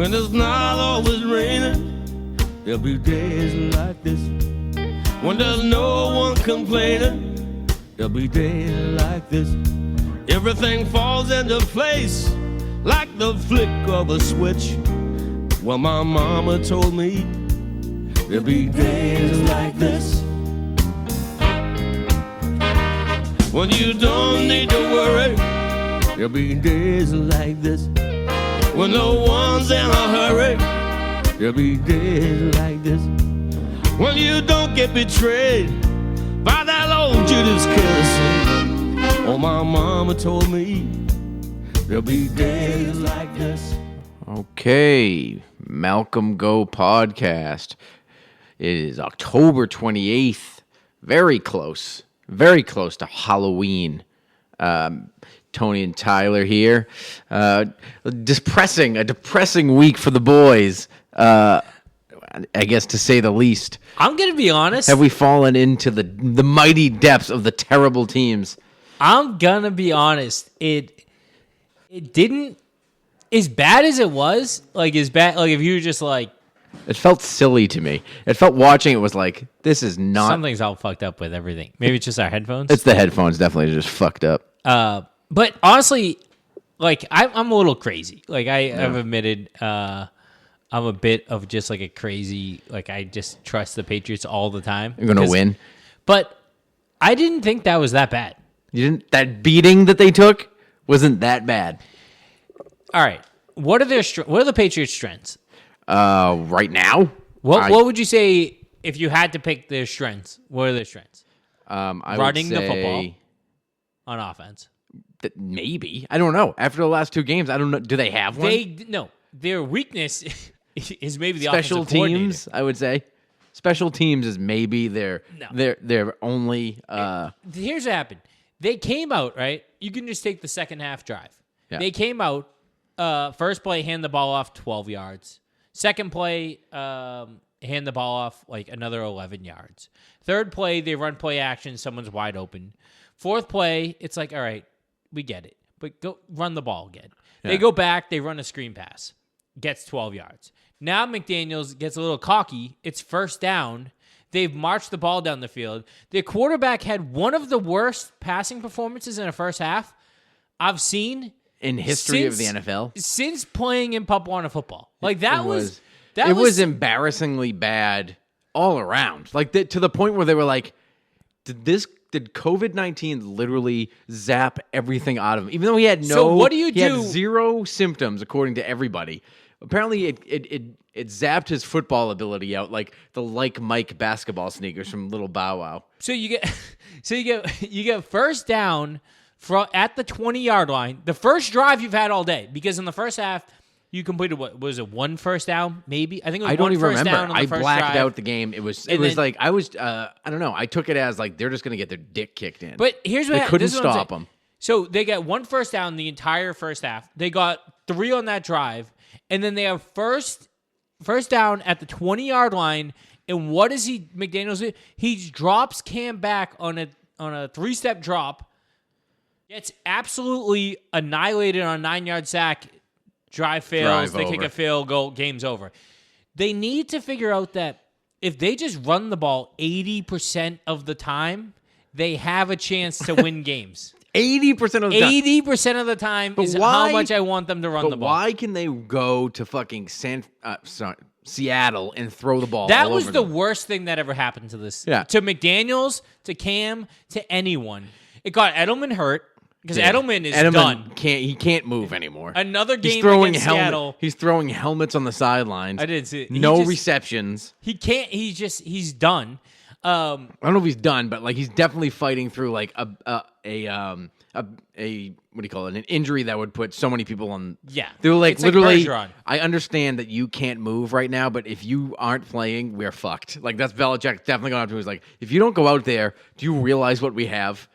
When it's not always raining, there'll be days like this. When there's no one complaining, there'll be days like this. Everything falls into place like the flick of a switch. Well, my mama told me there'll be days like this. When you don't need to worry, there'll be days like this. When no one's in a hurry, there'll be days like this. When you don't get betrayed by that old Judas kiss. Oh, my mama told me there'll be days like this. Okay, Malcolm Go podcast. It is October 28th. Very close to Halloween. Tony and Tyler here. A depressing week for the boys, I guess to say the least. I'm going to be honest. Have we fallen into the mighty depths of the terrible teams? I'm going to be honest. It didn't, as bad as it was, like as bad, like if you were just like. It felt silly to me. It felt watching it was like, this is not. Something's all fucked up with everything. Maybe it's just our headphones. It's the headphones definitely just fucked up. But honestly, like I'm a little crazy. Like I've admitted, I'm a bit of just like a crazy. Like I just trust the Patriots all the time. You're gonna win. But I didn't think that was that bad. You didn't. That beating that they took wasn't that bad. All right. What are the Patriots' strengths? Right now, what would you say if you had to pick their strengths? What are their strengths? Running the football on offense. Maybe. I don't know. After the last two games, I don't know. Do they have one? No. Their weakness is maybe the special offensive coordinator. teams. I would say special teams is maybe their only. Here's what happened. They came out right. You can just take the second half drive. Yeah. They came out. First play, hand the ball off 12 yards. Second play, hand the ball off like another 11 yards. Third play, they run play action. Someone's wide open. Fourth play, it's like, all right, we get it. But go run the ball again. Yeah. They go back. They run a screen pass. Gets 12 yards. Now McDaniels gets a little cocky. It's first down. They've marched the ball down the field. Their quarterback had one of the worst passing performances in a first half I've seen in history of the NFL since playing in Pop Warner football. Like that was embarrassingly bad all around. Like to the point where they were like, did COVID-19 literally zap everything out of him? Even though he had had zero symptoms according to everybody. Apparently it zapped his football ability out like the Mike basketball sneakers from Little Bow Wow. So you get first down at the 20-yard line. The first drive you've had all day, because in the first half you completed what was it, one first down maybe? I think it was one first down on the first drive. I blacked out the game. It was like I was I don't know. I took it as like they're just going to get their dick kicked in. But here's what they couldn't stop them. So they got one first down the entire first half. They got 3 on that drive, and then they have first down at the 20-yard line. And what does McDaniels do? He drops Cam back on a 3-step drop. Gets absolutely annihilated on a 9-yard sack. Drive fails. They kick a field goal. Game's over. They need to figure out that if they just run the ball 80% of the time, they have a chance to win games. 80% of the time. 80% of the time is how much I want them to run the ball. Why can they go to fucking Seattle and throw the ball? That was the worst thing that ever happened to this. Yeah. To McDaniels, to Cam, to anyone. It got Edelman hurt. Because Edelman is done. He can't move anymore. Another game against Seattle. He's throwing helmets on the sidelines. I didn't see it. No receptions. He can't. He's done. I don't know if he's done, but like he's definitely fighting through like a what do you call it? An injury that would put so many people on. Yeah, they were like it's literally. Like I understand that you can't move right now, but if you aren't playing, we're fucked. Like that's Belichick definitely going up to him. He's like, if you don't go out there, do you realize what we have?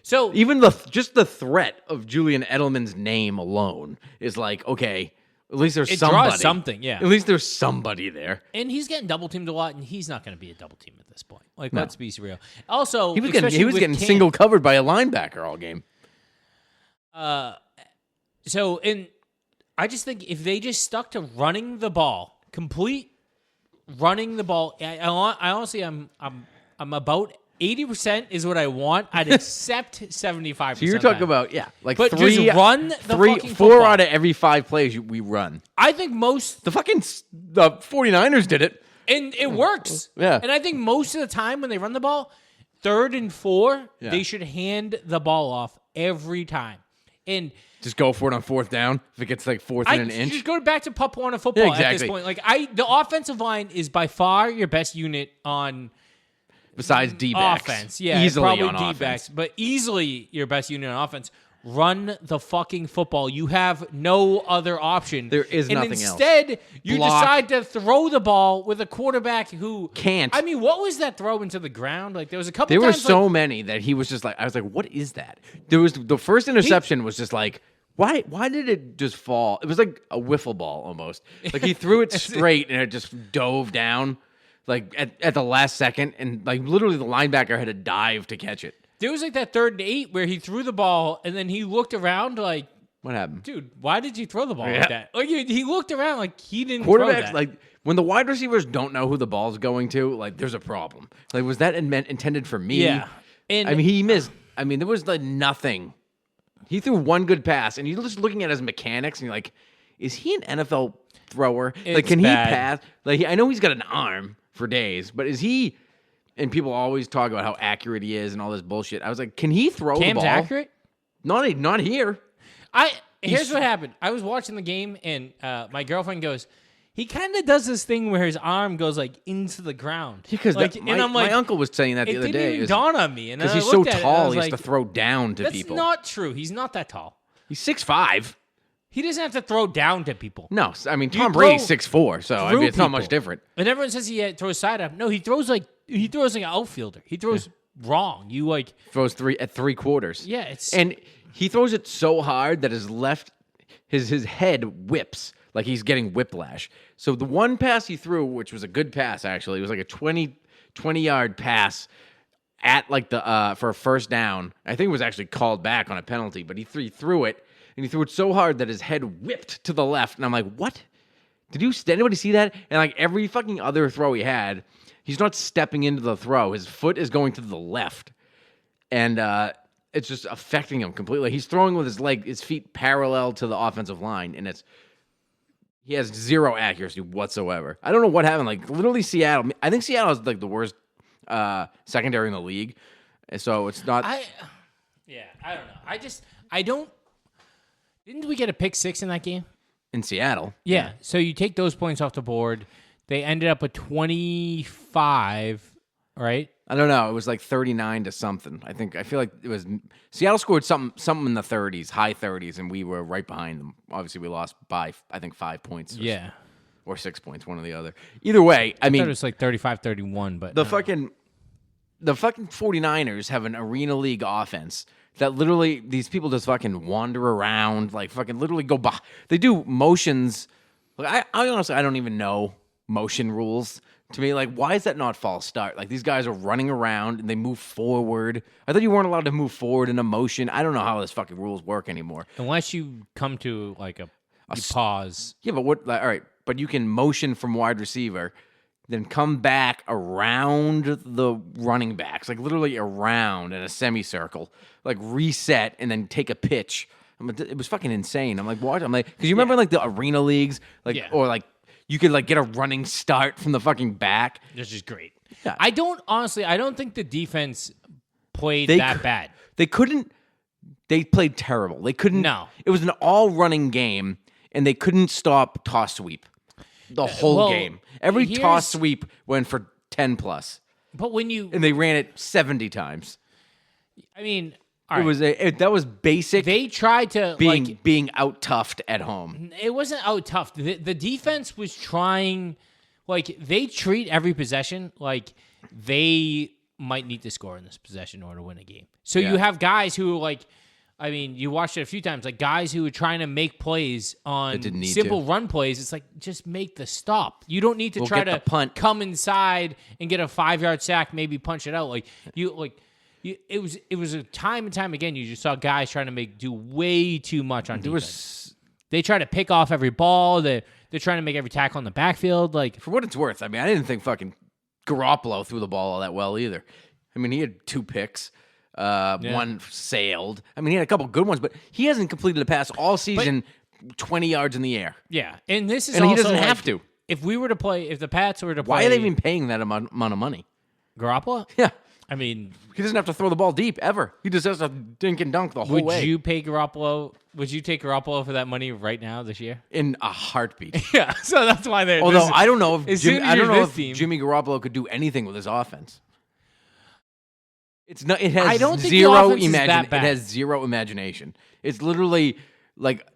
So even just the threat of Julian Edelman's name alone is like, okay, at least there's somebody. Draws something, yeah. At least there's somebody there. And he's getting double teamed a lot, and he's not going to be a double team at this point. Like, let's be real. Also, he was getting single covered by a linebacker all game. So I just think if they just stuck to running the ball, complete running the ball, I honestly, I'm about 80% is what I want. I'd accept 75%. So you're talking about, like but three, just run the fucking four football. out of every 5 plays we run. I think most The 49ers did it. and it works. Yeah. And I think most of the time when they run the ball, 3rd and 4, they should hand the ball off every time. And Just go for it on 4th down. If it gets like 4th and an inch. just go back to Pup Warner football Yeah, at this point. Like the offensive line is by far your best unit on Besides D-backs. offense. Yeah, easily probably on D-backs, offense. but easily your best unit on offense. Run the fucking football. You have no other option. There is and nothing else. instead, you Block. decide to throw the ball with a quarterback who Can't. I mean, what was that throw into the ground? Like there was a couple. There were times, so like, many that he was just like, I was like, what is that? There was the first interception was just like, why did it just fall? It was like a wiffle ball almost. Like he threw it straight and it just dove down like at the last second, and like literally the linebacker had to dive to catch it. There was like that 3rd and 8 where he threw the ball and then he looked around like, What happened? dude, why did you throw the ball Yeah. like that? Like he looked around like he didn't throw Quarterbacks, that. like when the wide receivers don't know who the ball's going to, like there's a problem. Like was that intended for me? Yeah. And I mean, he missed. I mean, there was like nothing. He threw one good pass, and you're just looking at his mechanics, and you're like, is he an NFL thrower? Like, It's can bad. he pass? Like, I know he's got an arm for days, but is he? And people always talk about how accurate he is and all this bullshit. I was like, can he throw Cam's the ball? accurate? Not here. Here's what happened. I was watching the game, and my girlfriend goes, he kind of does this thing where his arm goes like into the ground. Because like, my, and I'm like, my uncle was saying that the it other didn't day. even dawn on me. Because Because he's so tall, he has to throw down to That's people. not true. He's not that tall. He's 6'5". He doesn't have to throw down to people. No, I mean You Tom Brady's throw 6'4", so I mean, it's not much people. different. And everyone says he throws side up. No, he throws like an outfielder. He throws wrong. You like Throws at 3/4. yeah. It's And he throws it so hard that his head whips like he's getting whiplash. So the one pass he threw, which was a good pass actually, it was like a 20-yard pass at like the for a first down. I think it was actually called back on a penalty, but he threw it, and he threw it so hard that his head whipped to the left. And I'm like, what? Did anybody see that? And like every fucking other throw he had, he's not stepping into the throw. His foot is going to the left. And it's just affecting him completely. He's throwing with his feet parallel to the offensive line, and he has zero accuracy whatsoever. I don't know what happened. Like literally Seattle. I think Seattle is like the worst secondary in the league. And so it's not. I don't know. I don't. Didn't we get a pick 6 in that game? In Seattle. Yeah. So you take those points off the board. They ended up with 25, right? I don't know. It was like 39 to something. I feel like it was Seattle scored something in the 30s, high 30s, and we were right behind them. Obviously, we lost by I think 5 points. Or 6 points, one or the other. Either way, I mean, thought it was like 35-31, but the fucking 49ers have an arena league offense that literally these people just fucking wander around, like fucking literally go by. They do motions. Like I honestly, I don't even know motion rules. To me, like, why is that not false start? Like, these guys are running around and they move forward. I thought you weren't allowed to move forward in a motion. I don't know how this fucking rules work anymore. unless you come to like a pause. Yeah, but what? Like, all right, but you can motion from wide receiver, then come back around the running backs, like literally around in a semicircle, like reset and then take a pitch. It was fucking insane. I'm like, what? I'm like, because you remember like the arena leagues, like or like. You could like get a running start from the fucking back. This is great. Yeah. I don't think the defense played that bad. They couldn't. They played terrible. They couldn't. No. It was an all running game, and they couldn't stop toss sweep the whole game. Every toss sweep went for 10 plus. But when you And they ran it 70 times. I mean, It was that was basic. They tried to being out toughed at home. It wasn't out tough. The defense was trying, like they treat every possession like they might need to score in this possession in order to win a game. So you have guys who are like, I mean, you watched it a few times, like guys who are trying to make plays on simple run plays. It's like just make the stop. You don't need to try to come inside and get a 5-yard sack, maybe punch it out. It was a time and time again. You just saw guys trying to do way too much on defense. They try to pick off every ball. They're trying to make every tackle in the backfield. Like, for what it's worth, I mean, I didn't think fucking Garoppolo threw the ball all that well either. I mean, he had 2 picks. One sailed. I mean, he had a couple good ones, but he hasn't completed a pass all season 20 yards in the air. Yeah, and this is and also he doesn't like, have to. If the Pats were to play, Why are they even paying that amount of money? Garoppolo? Yeah. I mean, he doesn't have to throw the ball deep ever. He just has to dink and dunk the whole way. would you pay Garoppolo? Would you take Garoppolo for that money right now this year? In a heartbeat. Yeah, so that's why they're. Although I don't know if team, Jimmy Garoppolo could do anything with his offense. It's not. It has I don't think zero the offense is that It bad. has zero imagination. It's literally like,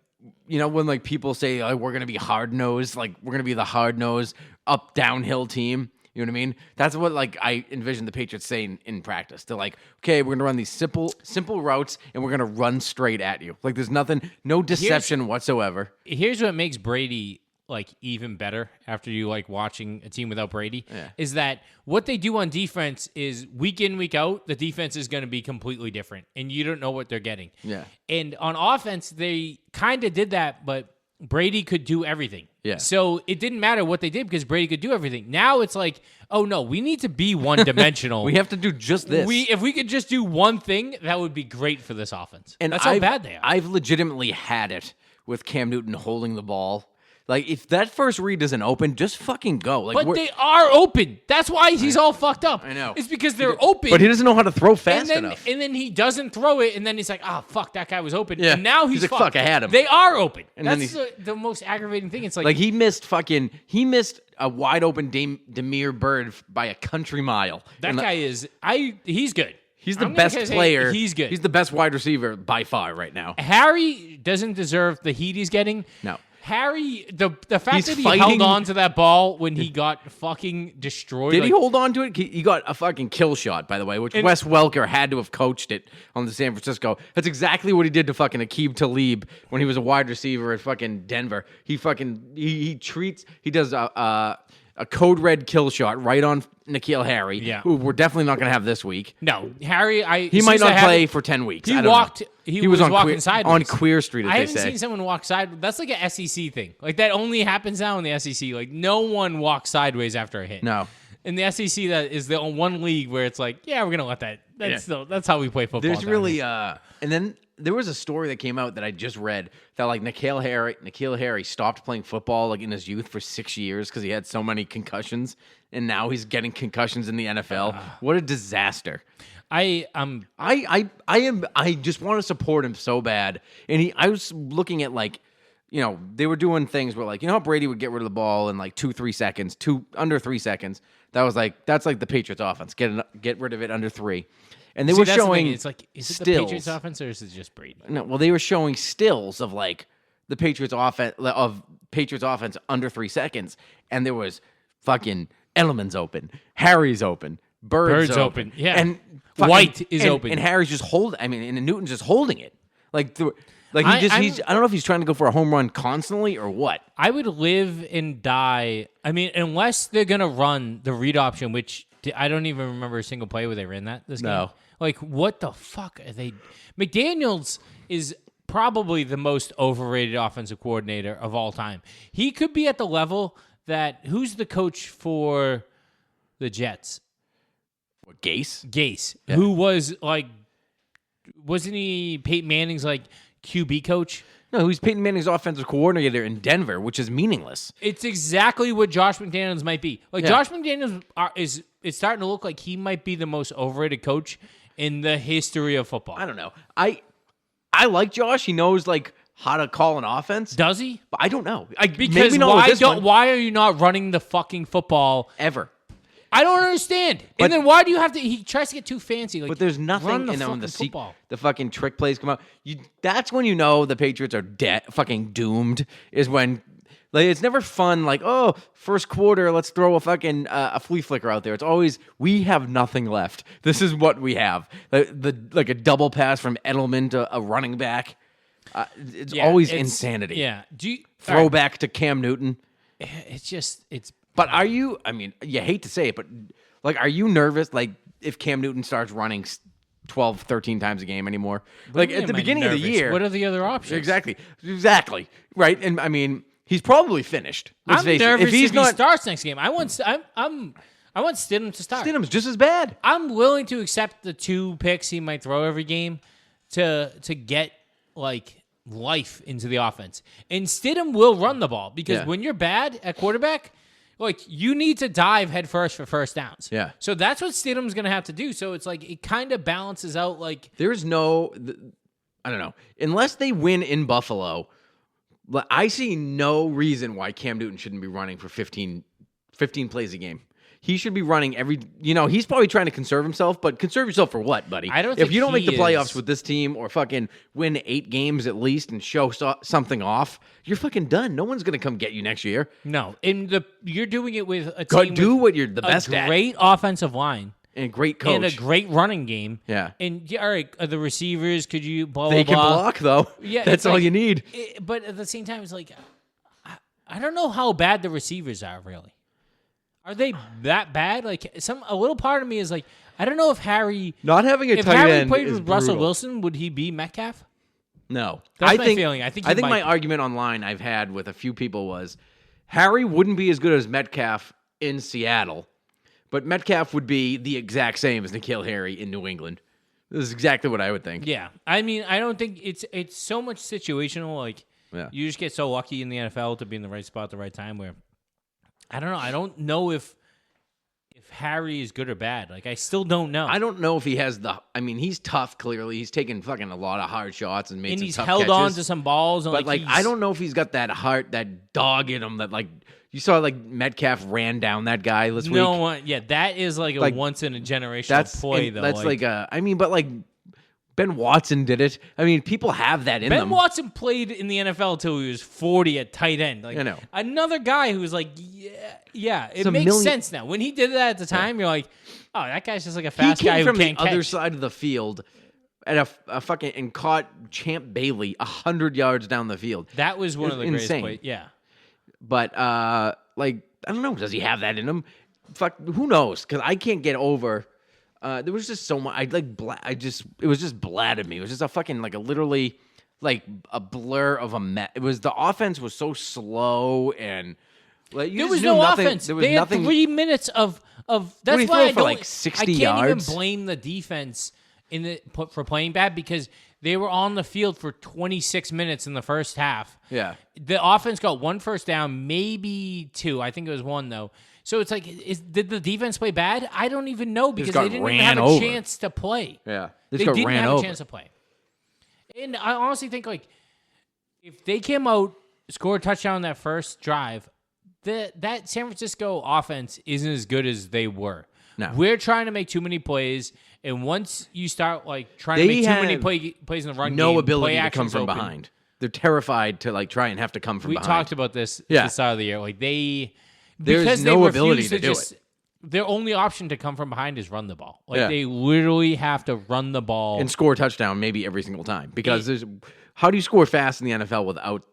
when like people say, oh, we're gonna be hard nosed, like we're gonna be the hard nosed up downhill team. You know what I mean? That's what like I envision the Patriots saying in practice. They're like, okay, we're gonna run these simple routes and we're gonna run straight at you. Like there's no deception whatsoever. Here's what makes Brady like even better after you like watching a team without Brady is that what they do on defense is week in, week out, the defense is going to be completely different and you don't know what they're getting. Yeah. And on offense, they kind of did that, but Brady could do everything. Yeah. So it didn't matter what they did because Brady could do everything. Now it's like, oh no, we need to be one-dimensional. We have to do just this. If we could just do one thing, that would be great for this offense. And that's how bad they are. I've legitimately had it with Cam Newton holding the ball. Like, if that first read isn't open, just fucking go. Like, but they are open. That's why he's all fucked up. I know. It's because they're open. But he doesn't know how to throw fast enough. And then he doesn't throw it, and then he's like, oh, fuck, that guy was open. Yeah. And now he's like, fucked. fuck, I had him. They are open. And that's then the most aggravating thing. It's like he missed a wide open Demir Bird by a country mile. That guy is, he's good. He's the best player. He's good. He's the best wide receiver by far right now. Harry doesn't deserve the heat he's getting. No. Harry, the fact He's that he fighting- held on to that ball when he got fucking destroyed. Did he hold on to it? He got a fucking kill shot, by the way, which Wes Welker had to have coached it on the San Francisco. That's exactly what he did to fucking Aqib Talib when he was a wide receiver at fucking Denver. He does a code red kill shot right on N'Keal Harry, who we're definitely not going to have this week. No, Harry, he might not play for 10 weeks. He I don't walked. know. He was walking queer, sideways on Queer Street. As I they haven't say. seen someone walk sideways. That's like a SEC thing. Like that only happens now in the SEC. Like no one walks sideways after a hit. No. In the SEC, that is the one league where it's like, yeah, we're gonna let that. That's how we play football. There's really and then there was a story that came out that I just read that like N'Keal Harry stopped playing football like in his youth for 6 years because he had so many concussions, and now he's getting concussions in the NFL. What a disaster! I just want to support him so bad, and I was looking at like, they were doing things where like, how Brady would get rid of the ball in like 2-3 seconds, under 3 seconds. That's like the Patriots offense. Get rid of it under 3. And they were showing it's like, is it stills. the Patriots offense or is it just Brady? No, well, they were showing stills of like the Patriots offense under 3 seconds, and there was fucking Edelman's open, Harry's open, Bird's open, yeah, and White is open, and Harry's just holding. I mean, and Newton's just holding it. I don't know if he's trying to go for a home run constantly or what. I would live and die. I mean, unless they're gonna run the read option, which I don't even remember a single play where they ran this game. No. Like, what the fuck are they? McDaniels is probably the most overrated offensive coordinator of all time. He could be at the level that who's the coach for the Jets? What, Gase? Gase, who was like, wasn't he Peyton Manning's like QB coach? No, he's Peyton Manning's offensive coordinator in Denver, which is meaningless. It's exactly what Josh McDaniels might be. Like Josh McDaniels is starting to look like he might be the most overrated coach in the history of football. I don't know. I like Josh. He knows like how to call an offense. Does he? But I don't know. Because why are you not running the fucking football ever? I don't understand. And then why do you have to? He tries to get too fancy. Like, but there's nothing. Run the and then when football. The fucking trick plays come out. That's when you know the Patriots are fucking doomed. Is when like it's never fun. Like first quarter, let's throw a fucking a flea flicker out there. It's always we have nothing left. This is what we have. Like a double pass from Edelman to a running back. It's always insanity. Yeah. Throwback to Cam Newton. It's. But are you? I mean, you hate to say it, but like, are you nervous? Like, if Cam Newton starts running 12, 13 times a game anymore. What Like do you at the mean, beginning of the nervous? year. What are the other options? Exactly. Right. And I mean, he's probably finished. Let's I'm face nervous it. If he starts next game. I want Stidham to start. Stidham's just as bad. I'm willing to accept the 2 picks he might throw every game to get like life into the offense. And Stidham will run the ball because when you're bad at quarterback, like you need to dive headfirst for first downs. Yeah. So that's what Stidham's going to have to do. So it's like it kind of balances out. Like There's no, I don't know, unless they win in Buffalo. I see no reason why Cam Newton shouldn't be running for 15 plays a game. He should be running he's probably trying to conserve himself, but conserve yourself for what, buddy? I don't If think you don't make the he playoffs is. with this team or fucking win 8 games at least and show something off, you're fucking done. No one's going to come get you next year. no, you're doing it with a Go team do with what you're the best a at. great offensive line. And a great coach. And a great running game. Yeah. And all right, the receivers, could you blah, They blah, can blah. block, though. Yeah, That's it's all like- you need. But at the same time, it's like, I don't know how bad the receivers are, really. Are they that bad? Like, a little part of me is like, I don't know if Harry... Not having a If tight Harry end played is with Russell brutal. Wilson, would he be Metcalf? No. That's my feeling. I think he might my be. argument online I've had with a few people was Harry wouldn't be as good as Metcalf in Seattle, but Metcalf would be the exact same as N'Keal Harry in New England. This is exactly what I would think. Yeah. I mean, I don't think it's so much situational. Like, you just get so lucky in the NFL to be in the right spot at the right time where, I don't know. I don't know if Harry is good or bad. Like, I still don't know. I don't know if he has he's tough, clearly. He's taken fucking a lot of hard shots and made and some he's tough held catches. on to some balls. And But, like I don't know if he's got that heart, that dog in him that, like, you saw, like, Metcalf ran down that guy this week. No one, that is like a Like, once in a generational play, though. That's but Ben Watson did it. I mean, people have that in Ben them. Watson played in the NFL until he was 40 at tight end. Like, I know. Another guy who was like, it makes sense now. When he did that at the time, you're like, oh, that guy's just like a He fast guy came who from the can't other catch. side of the field at a fucking and caught Champ Bailey 100 yards down the field. That was one of the greatest insane. plays. Yeah. But I don't know. Does he have that in him? Fuck, who knows? Because I can't get over. There was just so much. It was just blah to me. It was just a fucking literally a blur of a mess. It was the offense was so slow and you There just was knew no nothing. offense. There was they nothing. had 3 minutes of. That's he why throw for, 60 I can't yards? even blame the defense for playing bad because they were on the field for 26 minutes in the first half. Yeah. The offense got 1 first down, maybe 2. I think it was 1 though. So it's like, did the defense play bad? I don't even know because got they didn't even ran have a over. chance to play. Yeah. They didn't have a chance to play. And I honestly think if they came out, scored a touchdown on that first drive, that San Francisco offense isn't as good as they were. No. We're trying to make too many plays, and once you start trying to make too many plays in the run game, no ability play to come action's from open. behind. They're terrified to try and have to come from We behind. talked about this at Yeah. the start of the year. There's Because no they ability refuse to do it. Their only option to come from behind is run the ball. Yeah. They literally have to run the ball. and score a touchdown maybe every single time because how do you score fast in the NFL without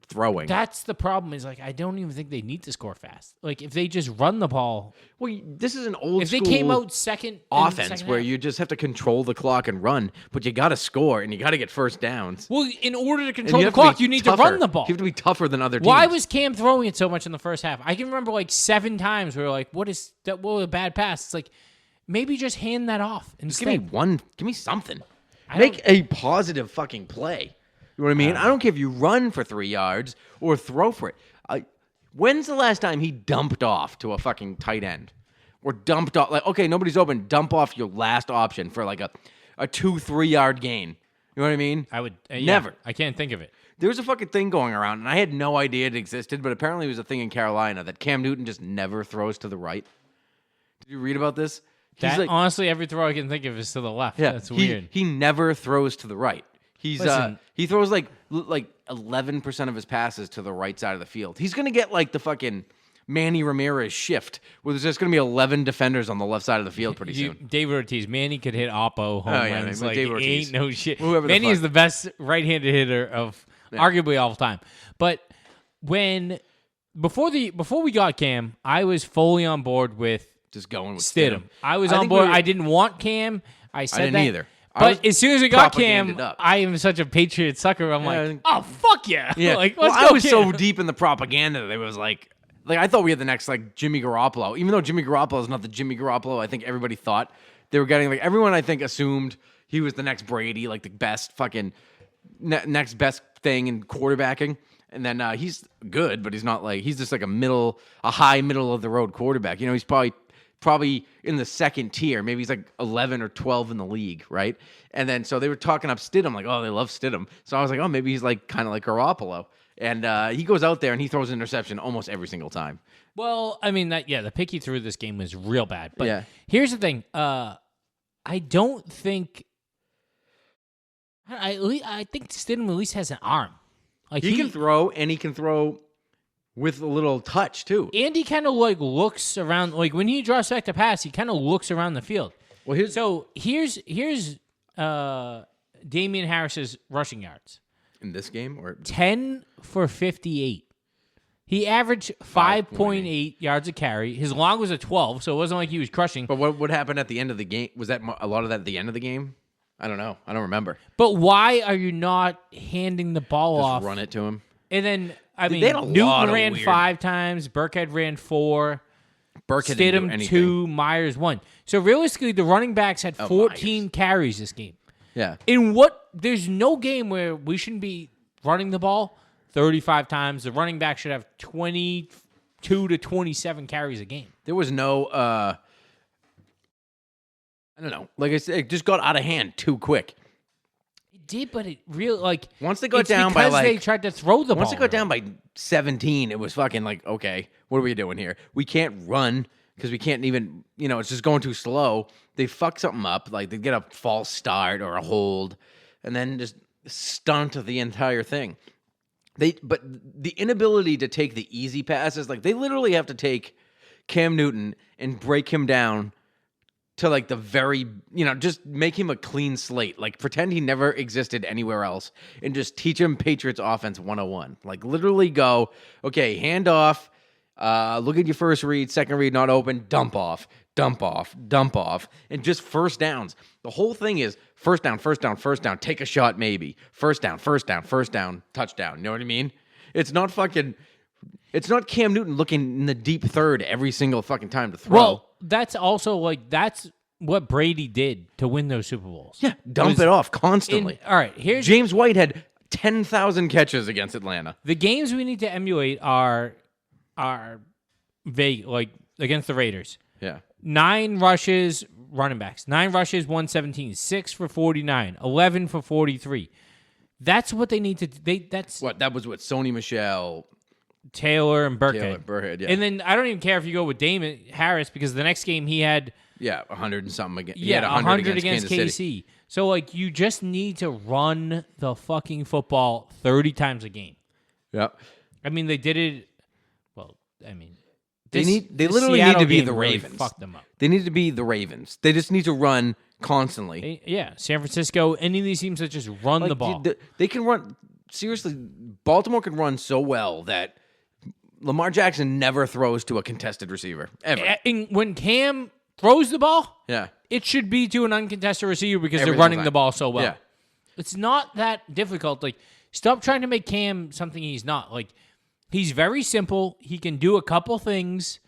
throwing? That's the problem. Is I don't even think they need to score fast. If they just run the ball, Well, this is an old if they school came out second in the offense second where half. you just have to control the clock and run, but you got to score and you got to get first downs. Well, in order to And control you the have to be clock, you need tougher. to run the ball. You have to be tougher than other teams. Why was Cam throwing it so much in the first half? I can remember 7 times where what is that? What a bad pass. It's maybe just hand that off Just instead. give me something. I Make don't- a positive fucking play. You know what I mean? I don't care if you run for 3 yards or throw for it. When's the last time he dumped off to a fucking tight end? Or dumped off, okay, nobody's open, dump off your last option for a 2-3 yard gain. You know what I mean? I would Never. I can't think of it. There was a fucking thing going around, and I had no idea it existed, but apparently it was a thing in Carolina that Cam Newton just never throws to the right. Did you read about this? He's Honestly, every throw I can think of is to the left. yeah, That's weird. He never throws to the right. Listen. He throws 11% of his passes to the right side of the field. He's gonna get the fucking Manny Ramirez shift, where there's just gonna be 11 defenders on the left side of the field pretty soon. David Ortiz, Manny could hit Oppo home yeah, runs. but David Ortiz. Ain't no shit. Whoever the Manny fuck. is the best right-handed hitter of arguably all time. But before we got Cam, I was fully on board with Just going with Stidham. I was I on think board. we were- I didn't want Cam. I said didn't that. either. But as soon as we got propaganded Cam, up. I am such a Patriot sucker. I'm Yeah. like, oh, fuck yeah. Yeah, like, well, let's I go was Cam. so deep in the propaganda that it was like I thought we had the next like Jimmy Garoppolo, even though Jimmy Garoppolo is not the Jimmy Garoppolo I think everybody thought they were getting. Like everyone I think assumed he was the next Brady, like the best fucking next best thing in quarterbacking. And then he's good, but he's not like he's just like a high middle of the road quarterback. You know, he's probably in the second tier. Maybe he's like 11 or 12 in the league, right? And then so they were talking up Stidham, like, oh, they love Stidham. So I was like, oh, maybe he's like kind of like Garoppolo. And he goes out there and he throws an interception almost every single time. Well, I mean, the pick he threw this game was real bad. But Yeah. here's the thing. I don't think... I think Stidham at least has an arm. Like He can throw, and he can throw with a little touch too. And he kind of like looks around. Like when he draws back to pass, he kind of looks around the field. Well, here's Damian Harris's rushing yards. In this game, or 10 for 58. He averaged 5.8 yards a carry. His long was a 12, so it wasn't like he was crushing. but what happened at the end of the game? Was that a lot of that at the end of the game? I don't know. I don't remember. But why are you not handing the ball Just off? run it to him. And then, They had a lot Newton of ran weird- 5 times. Burkhead ran 4. Burkhead didn't do Stidham anything. 2. Myers 1. So realistically, the running backs had 14 carries this game. Yeah. There's no game where we shouldn't be running the ball 35 times. The running back should have 22 to 27 carries a game. There was no, I don't know. Like I said, it just got out of hand too quick. It did, but it really, like... Once they got it's down by because like... they tried to throw the ball. Once it got down by 17, it was fucking like, okay, what are we doing here? We can't run because we can't even, it's just going too slow. They fuck something up. Like they get a false start or a hold and then just stunt the entire thing. But the inability to take the easy passes, like they literally have to take Cam Newton and break him down to like the very, just make him a clean slate. Like pretend he never existed anywhere else and just teach him Patriots offense 101. Like literally go, okay, hand off, look at your first read, second read not open, dump off, and just first downs. The whole thing is first down, take a shot maybe. First down, touchdown. You know what I mean? It's not Cam Newton looking in the deep third every single fucking time to throw. Well, that's also that's what Brady did to win those Super Bowls. Yeah, dump it off constantly. All right, here's James White had 10,000 catches against Atlanta. the games we need to emulate are vague, like against the Raiders. Yeah. 9 rushes, running backs. 9 rushes, 117. 6 for 49. 11 for 43. That's what they need to do. That's What? That was what Sony Michel, Taylor and Burkhead. Burkhead, yeah. And then I don't even care if you go with Damon Harris because the next game he had 100 and something again. Yeah, 100 against Kansas KC. City. So, like, you just need to run the fucking football 30 times a game. Yeah. I mean, they did it. Well, I mean, They this literally need Seattle to be game the really Ravens. fucked them up. They need to be the Ravens. They just need to run constantly. Yeah, San Francisco, any of these teams that just run the ball. They can run. Seriously, Baltimore can run so well that Lamar Jackson never throws to a contested receiver ever. And when Cam throws the ball, Yeah. it should be to an uncontested receiver because Every they're running single the time. ball so well. Yeah. It's not that difficult. Like, stop trying to make Cam something he's not. Like, he's very simple. He can do a couple things.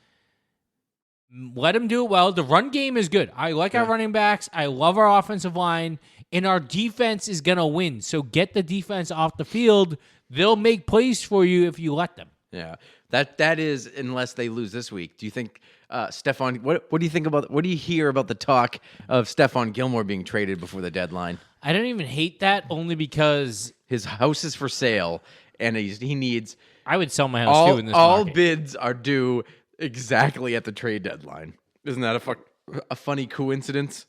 Let him do it well. The run game is good. I like our running backs. I love our offensive line. And our defense is going to win. So get the defense off the field. They'll make plays for you if you let them. Yeah. That is, unless they lose this week. Do you think Stephon? What do you think about? What do you hear about the talk of Stephon Gilmore being traded before the deadline? I don't even hate that only because His house is for sale, and he needs I would sell my house too in this all market. bids are due exactly at the trade deadline. Isn't that a funny coincidence?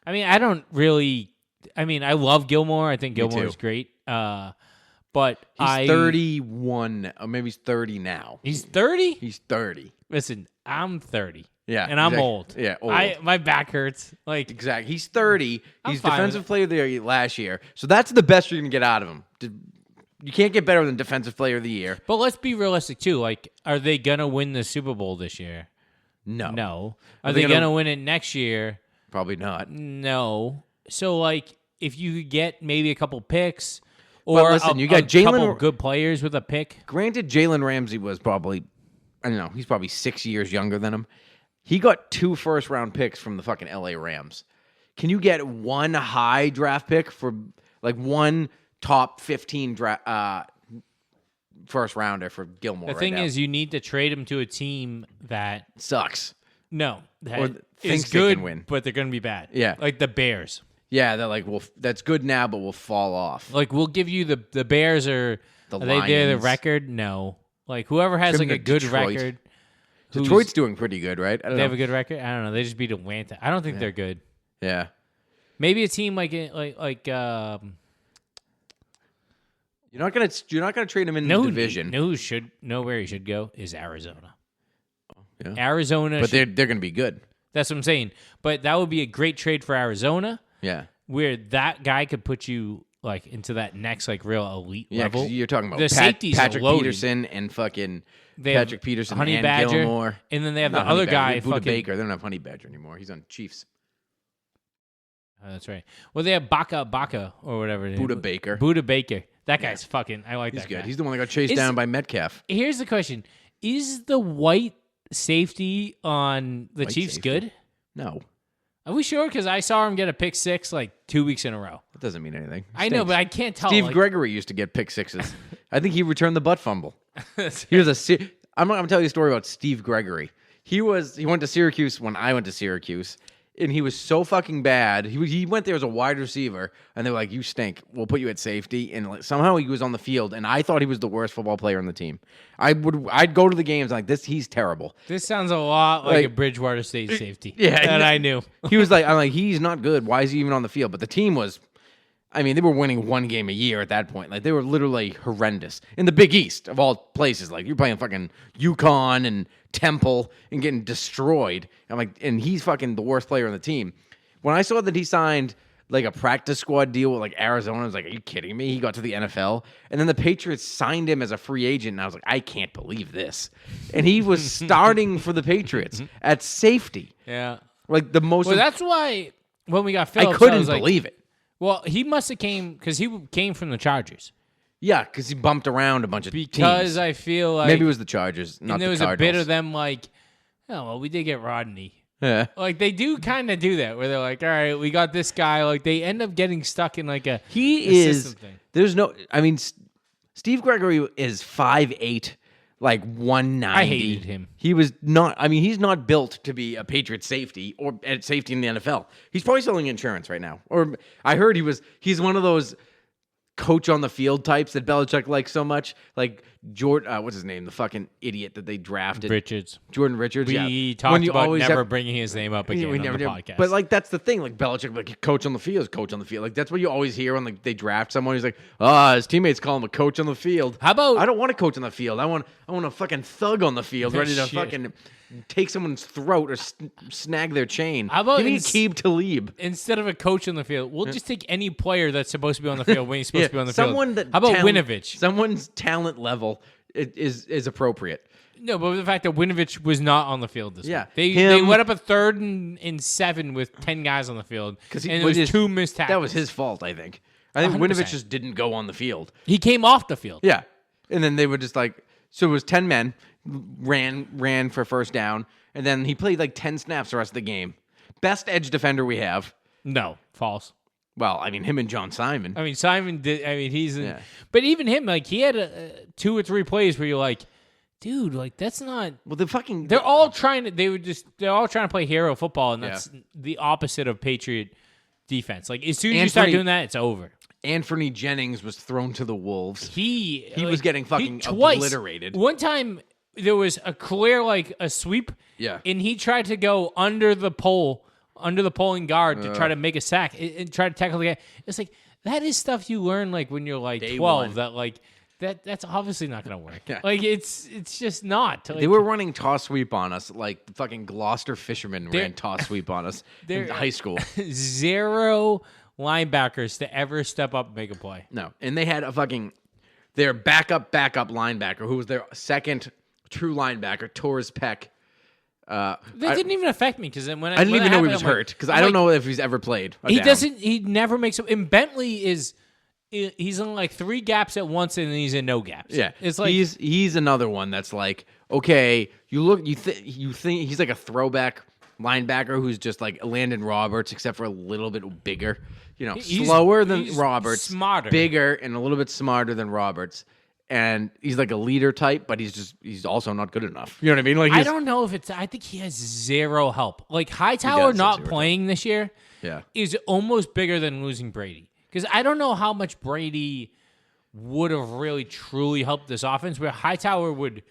I mean, I don't really. I mean, I love Gilmore. I think Gilmore too. is great. But He's 31, or maybe he's 30 now. He's 30. He's 30. Listen, I'm 30. Yeah, and I'm exactly. old. Yeah, old. My back hurts. Like, Exactly. He's 30. I'm He's fine with defensive it. player of the year last year. So that's the best you're going to get out of him. You can't get better than defensive player of the year. but let's be realistic too. Like, are they gonna win the Super Bowl this year? No. No. Are Are they they gonna- gonna win it next year? Probably not. No. So, like, if you could get maybe a couple picks But or listen, you a got couple Jalen. good players with a pick. Granted, Jalen Ramsey was probably, I don't know, he's probably 6 years younger than him. He got 2 first-round picks from the fucking LA Rams. Can you get one high draft pick for, like, one top 15 first rounder for Gilmore? The thing right now? is, you need to trade him to a team that Sucks. that Or is thinks they good, can win. but they're going to be bad. Yeah. Like the Bears. Yeah, they're like, well, that's good now, but we'll fall off. Like, we'll give you the Bears are The are they the Lions. record? No. Like, whoever has, Trim like, a to good Detroit. record. Detroit's doing pretty good, right? I don't They have know. a good record? I don't know. They just beat Atlanta. I don't think they're good. Yeah. Maybe a team like You're not gonna trade him in the division. know where he should go is Arizona. Yeah. Arizona, But they're gonna be good. that's what I'm saying. But that would be a great trade for Arizona, Yeah. where that guy could put you like into that next like real elite Yeah, level. because you're talking about The safeties are Patrick loaded. Peterson and fucking They have Patrick Peterson Honey and Badger, Gilmore. and then they have Not the Honey other Badger, guy. they have Buda Fucking, Baker. They don't have Honey Badger anymore. He's on Chiefs. oh, that's right. Well, they have Baca or whatever. Buda Baker. Buda Baker. That guy's fucking. I like He's that good. guy. He's the one that got chased Is- down by Metcalf. Here's the question: is the white safety on the White Chiefs safety? good? No, Are we sure? Because I saw him get a pick six like 2 weeks in a row. that doesn't mean anything. I know, Stinks. but I can't tell. Steve like, Gregory used to get pick sixes. I think he returned the butt fumble. He was I'm going to tell you a story about Steve Gregory. He went to Syracuse when I went to Syracuse, and he was so fucking bad. He went there as a wide receiver, and they were like, "You stink. We'll put you at safety." And like, somehow he was on the field, and I thought he was the worst football player on the team. I'd go to the games like this. He's terrible. This sounds a lot like a Like- Bridgewater State safety. Yeah, that I knew. He was like, I'm like, he's not good. Why is he even on the field? But the team was, I mean, they were winning one game a year at that point. Like, they were literally horrendous in the Big East of all places. Like, you're playing fucking UConn and Temple and getting destroyed. I'm like, and he's fucking the worst player on the team. When I saw that he signed like a practice squad deal with like Arizona, I was like, are you kidding me? He got to the NFL. And then the Patriots signed him as a free agent. And I was like, I can't believe this. And he was starting for the Patriots at safety. Yeah. Like the most. Well, that's why when we got Phillips, I couldn't was like, believe it. Well, he must have came because he came from the Chargers. Yeah, because he bumped around a bunch of Because teams. I feel like Maybe it was the Chargers, not and there the was Cardinals. a bit of them like, oh well, we did get Rodney. Yeah. Like they do kind of do that where they're like, all right, we got this guy. Like they end up getting stuck in like a He a is. system thing. There's no. I mean, Steve Gregory is 5'8", like 190. I hated him. He was not. I mean, he's not built to be a Patriot safety or at safety in the NFL. He's probably selling insurance right now. Or I heard he's one of those coach on the field types that Belichick likes so much. Like Jordan, what's his name? The fucking idiot that they drafted. Richards. Jordan Richards. We yeah. talked you about always never have- bringing his name up again we on never the did. podcast. But like that's the thing, like Belichick, like coach on the field is coach on the field. Like that's what you always hear when like they draft someone. He's like, his teammates call him a coach on the field. How about- I don't want a coach on the field. I want a fucking thug on the field, ready to Shit. fucking take someone's throat or snag their chain. How about give me ins- Aqib Talib? instead of a coach on the field, we'll just take any player that's supposed to be on the field when he's supposed to be on the someone field. that How about talent- Winovich? Someone's talent level is appropriate. No, but the fact that Winovich was not on the field this Yeah, week. They him- went up a 3rd and 7 with 10 guys on the field, and He there was just- 2 missed tackles. That was his fault, I think. I think 100%. Winovich just didn't go on the field. He came off the field. Yeah. And then they were just like, so it was 10 men, ran for first down, and then he played like 10 snaps the rest of the game. Best edge defender we have. No, false. Well, I mean, him and John Simon. I mean, Simon did. I mean, he's in. Yeah. But even him, like, he had 2 or 3 plays where you're like, dude, like, that's not. Well, the fucking. They're all trying to. They're all trying to play hero football, and that's the opposite of Patriot defense. Like, as soon as you start Anthony- doing that, it's over. Anthony Jennings was thrown to the wolves. He was getting fucking twice. obliterated. One time there was a clear like a sweep. Yeah. And he tried to go under the polling guard to try to make a sack and try to tackle the guy. It's like that is stuff you learn like when you're like Day 12. one. That like that's obviously not going to work. Yeah. Like it's just not. Like, They were running toss sweep on us like the fucking Gloucester fishermen They're- ran toss sweep on us in they're- high school. 0 linebackers to ever step up and make a play. No. And they had their backup linebacker who was their second true linebacker, Torres Peck. That didn't even affect me because when I didn't even know he was hurt because I don't know if he's ever played. He doesn't. He never makes up. And Bentley he's in like 3 gaps at once, and then he's in no gaps. Yeah, it's like he's another one that's like, okay, you think he's like a throwback linebacker who's just like Landon Roberts, except for a little bit bigger. He's slower than Roberts, smarter, bigger, and a little bit smarter than Roberts. And he's like a leader type, but he's also not good enough. You know what I mean? Like I don't know if I think he has zero help. Like Hightower not playing this year is almost bigger than losing Brady. Because I don't know how much Brady would have really truly helped this offense, where Hightower would.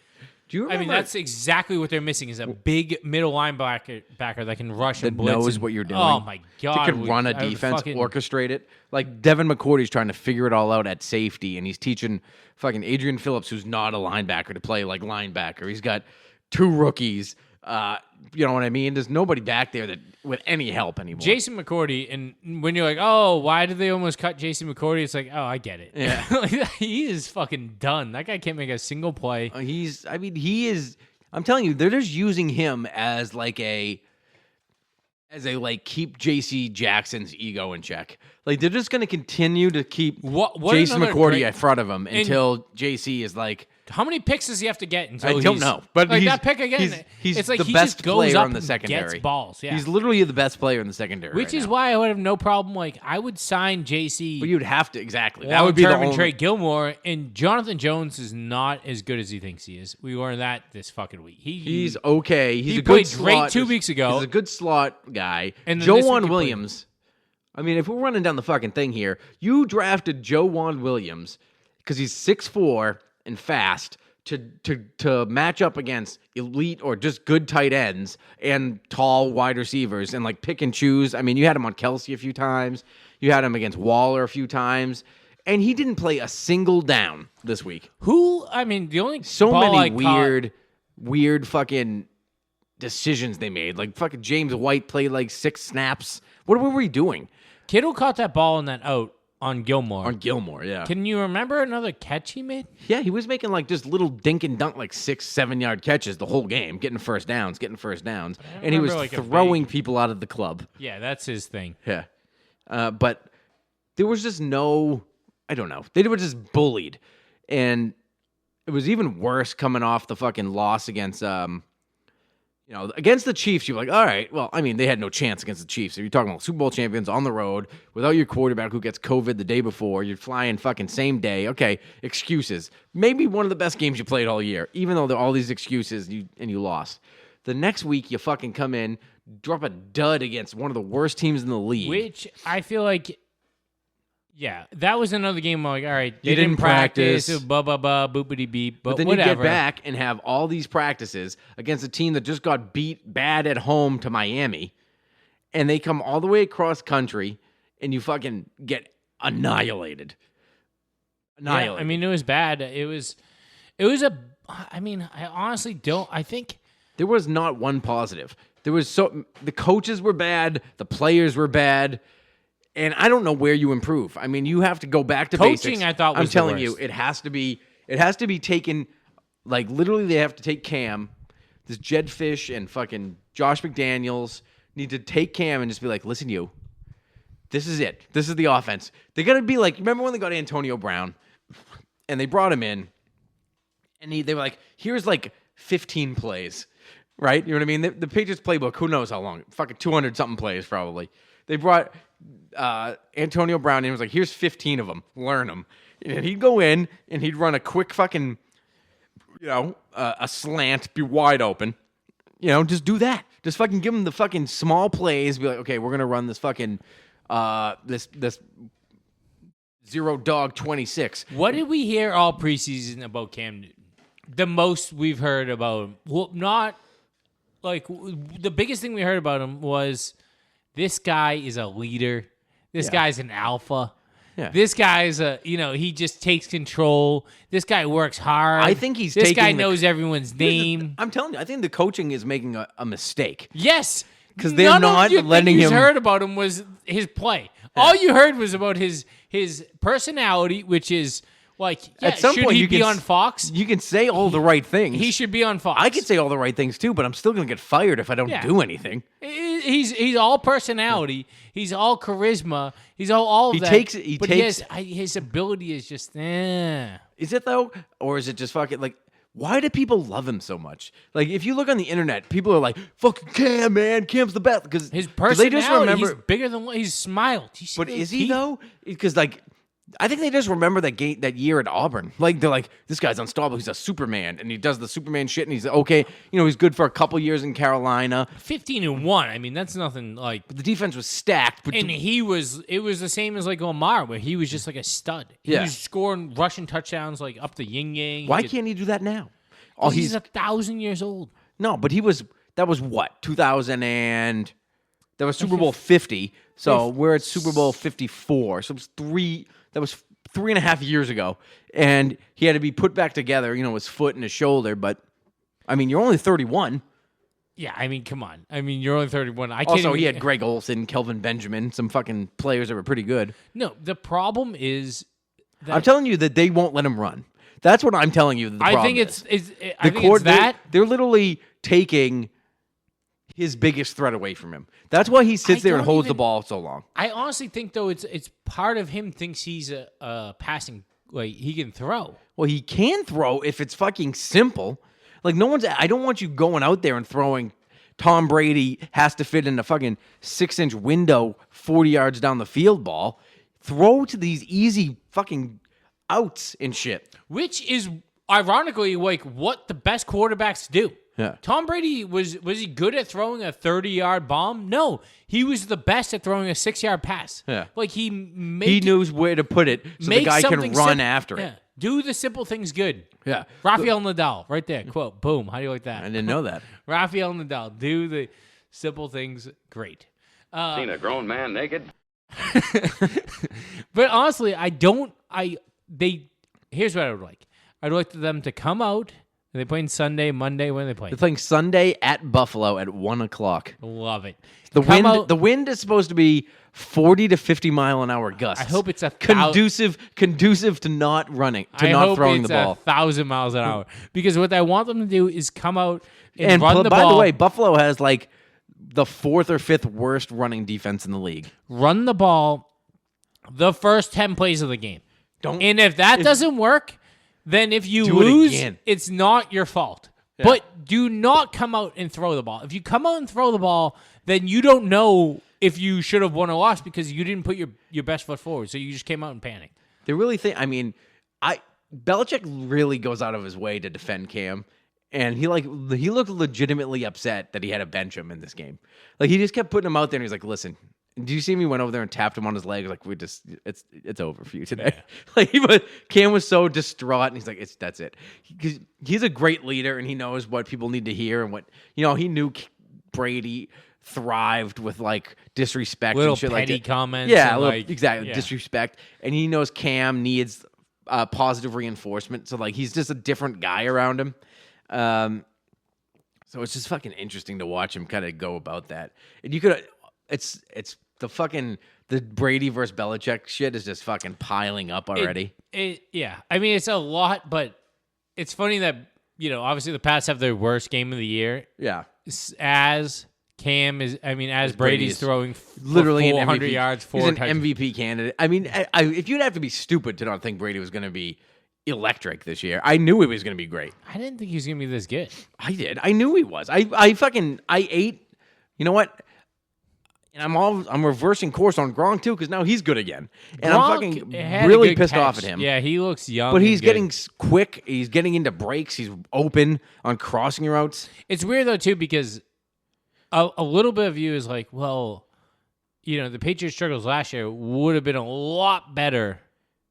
Do you remember? I mean, that's exactly what they're missing is a big middle linebacker that can rush and blitz. Knows what you're doing. Oh, my God. That could run a defense, orchestrate it. Like Devin McCourty's trying to figure it all out at safety, and he's teaching fucking Adrian Phillips, who's not a linebacker, to play like linebacker. He's got 2 rookies. You know what I mean? There's nobody back there that with any help anymore. Jason McCourty, and when you're like, oh, why did they almost cut Jason McCourty? It's like, oh, I get it. Yeah. He is fucking done. That guy can't make a single play. He is. I'm telling you, they're just using him as a keep JC Jackson's ego in check. Like they're just going to continue to keep Jason McCourty in front of him until JC is like. How many picks does he have to get until I don't know, but like that pick again? He's it's like the he best just goes player up in the and secondary. Gets balls. Yeah, he's literally the best player in the secondary. Which is why I would have no problem. Like I would sign JC. But you'd have to exactly. That would be the only. Trey Gilmore and Jonathan Jones is not as good as he thinks he is. We learned that this fucking week. He's okay. He played great 2 weeks ago. He's a good slot guy. And Joejuan Williams. I mean, if we're running down the fucking thing here, you drafted Joejuan Williams because he's 6'4" and fast. To match up against elite or just good tight ends and tall wide receivers and like pick and choose. I mean, you had him on Kelsey a few times. You had him against Waller a few times. And he didn't play a single down this week. The only so many weird fucking decisions they made. Like fucking James White played like 6 snaps. What were we doing? Kittle caught that ball in that out. On Gilmore, yeah. Can you remember another catch he made? Yeah, he was making like just little dink and dunk, like 6-7 yard catches the whole game, getting first downs. And he was throwing people out of the club. Yeah, that's his thing. Yeah. But there was just I don't know. They were just bullied. And it was even worse coming off the fucking loss against against the Chiefs. You're like, all right, well, I mean, they had no chance against the Chiefs. If you're talking about Super Bowl champions on the road without your quarterback who gets COVID the day before, you're flying fucking same day. Okay, excuses. Maybe one of the best games you played all year, even though there are all these excuses and you lost. The next week, you fucking come in, drop a dud against one of the worst teams in the league. Which I feel like, yeah, that was another game where, like, all right, they didn't practice, boopity beep, but then whatever. You get back and have all these practices against a team that just got beat bad at home to Miami, and they come all the way across country, and you fucking get annihilated. Yeah, I mean, it was bad. It was I honestly don't. I think there was not one positive. The coaches were bad, the players were bad. And I don't know where you improve. I mean, you have to go back to basics. Coaching, I thought was I'm telling you, it has to be taken. Like literally, they have to take Cam, this Jed Fish, and fucking Josh McDaniels need to take Cam and just be like, listen, you. This is it. This is the offense. They got to be like. Remember when they got Antonio Brown, and they brought him in, and they were like, here's like 15 plays, right? You know what I mean? The Patriots playbook. Who knows how long? Fucking 200 something plays probably. They brought Antonio Brown in and was like, here's 15 of them. Learn them. And he'd go in and he'd run a quick fucking, a slant, be wide open. Just do that. Just fucking give them the fucking small plays. Be like, okay, we're going to run this fucking, this 0 dog 26. What did we hear all preseason about Cam Newton? The most we've heard about him. Well, not like the biggest thing we heard about him was this guy is a leader. This guy's an alpha. Yeah. This guy's he just takes control. This guy works hard. I think this guy knows everyone's name. I'm telling you, I think the coaching is making a mistake. Yes. Because they're not letting him. All you heard about him was his play. Yeah. All you heard was about his personality, which is Like, yeah, at some should point he you be can on Fox? You can say all the right things. He should be on Fox. I can say all the right things too, but I'm still going to get fired if I don't do anything. He's all personality. He's all charisma. He's all of that. His ability is just. Is it though, or is it just fucking like? Why do people love him so much? Like, if you look on the internet, people are like, "Fucking Cam, man, Cam's the best." Because his personality, they just remember, he's bigger than he's smiled. But is he though? Because like, I think they just remember that year at Auburn. Like, they're like, "This guy's unstoppable. He's a Superman, and he does the Superman shit, and he's okay. He's good for a couple years in Carolina. 15-1. I mean, that's nothing like. But the defense was stacked. But and it was the same as like Omar, where he was just like a stud. He was scoring rushing touchdowns like up the yin yang. Why can't he do that now? Oh, he's 1,000 years old. No, but that was what 2000 and that was Super Bowl 50. So we're at Super Bowl 54. So it was 3.5 years ago, and he had to be put back together. His foot and his shoulder. But I mean, you're only 31. Yeah, I mean, come on. I mean, you're only 31. He had Greg Olsen, Kelvin Benjamin, some fucking players that were pretty good. No, the problem is that I'm telling you that they won't let him run. That's what I'm telling you. I think it's that they're literally taking his biggest threat away from him. That's why he sits there and holds the ball so long. I honestly think though it's part of him thinks he's a passing, like he can throw. Well, he can throw if it's fucking simple. Like I don't want you going out there and throwing. Tom Brady has to fit in a fucking 6-inch window 40 yards down the field ball. Throw to these easy fucking outs and shit. Which is ironically like what the best quarterbacks do. Yeah. Tom Brady was he good at throwing a 30-yard bomb? No. He was the best at throwing a 6-yard pass. Yeah. Like he knows where to put it so the guy can run after it. Yeah. Do the simple things good. Yeah. Rafael Nadal, right there. Quote. Boom. How do you like that? I didn't know that. Rafael Nadal, do the simple things great. Seen a grown man naked? But honestly, here's what I would like. I'd like them to come out. Are they playing Sunday, Monday? When are they playing? They're playing Sunday at Buffalo at 1:00. Love it. The wind is supposed to be 40 to 50 mile an hour gusts. I hope it's conducive to not running, not throwing the ball. 1,000 miles an hour. Because what I want them to do is come out and run the ball. By the way, Buffalo has like the 4th or 5th worst running defense in the league. Run the ball the first 10 plays of the game. And if that doesn't work, then if you lose, it's not your fault. Yeah. But do not come out and throw the ball. If you come out and throw the ball, then you don't know if you should have won or lost because you didn't put your best foot forward. So you just came out and panicked. They really think. I mean, Belichick really goes out of his way to defend Cam, and he looked legitimately upset that he had to bench him in this game. Like he just kept putting him out there, and he's like, "Listen, do you see me went over there and tapped him on his leg? Like it's over for you today." Yeah. Like Cam was so distraught, and he's like, "That's it." Because he's a great leader, and he knows what people need to hear, and what he knew Brady thrived with like disrespect little and shit petty like that. comments. Yeah, exactly disrespect, and he knows Cam needs positive reinforcement. So like he's just a different guy around him. So it's just fucking interesting to watch him kind of go about that. And you could, it's the Brady versus Belichick shit is just fucking piling up already. Yeah, I mean it's a lot, but it's funny that obviously the Pats have their worst game of the year. Yeah, as Cam is, as Brady's throwing literally 400 yards, he's an MVP candidate. I mean, if you'd have to be stupid to not think Brady was going to be electric this year, I knew he was going to be great. I didn't think he was going to be this good. I did. I knew he was. I ate. You know what? And I'm reversing course on Gronk too because now he's good again, and I'm fucking really pissed off at him. Yeah, he looks young, but he's getting quick. He's getting into breaks. He's open on crossing routes. It's weird though too because a little bit of you is like, well, the Patriots' struggles last year would have been a lot better.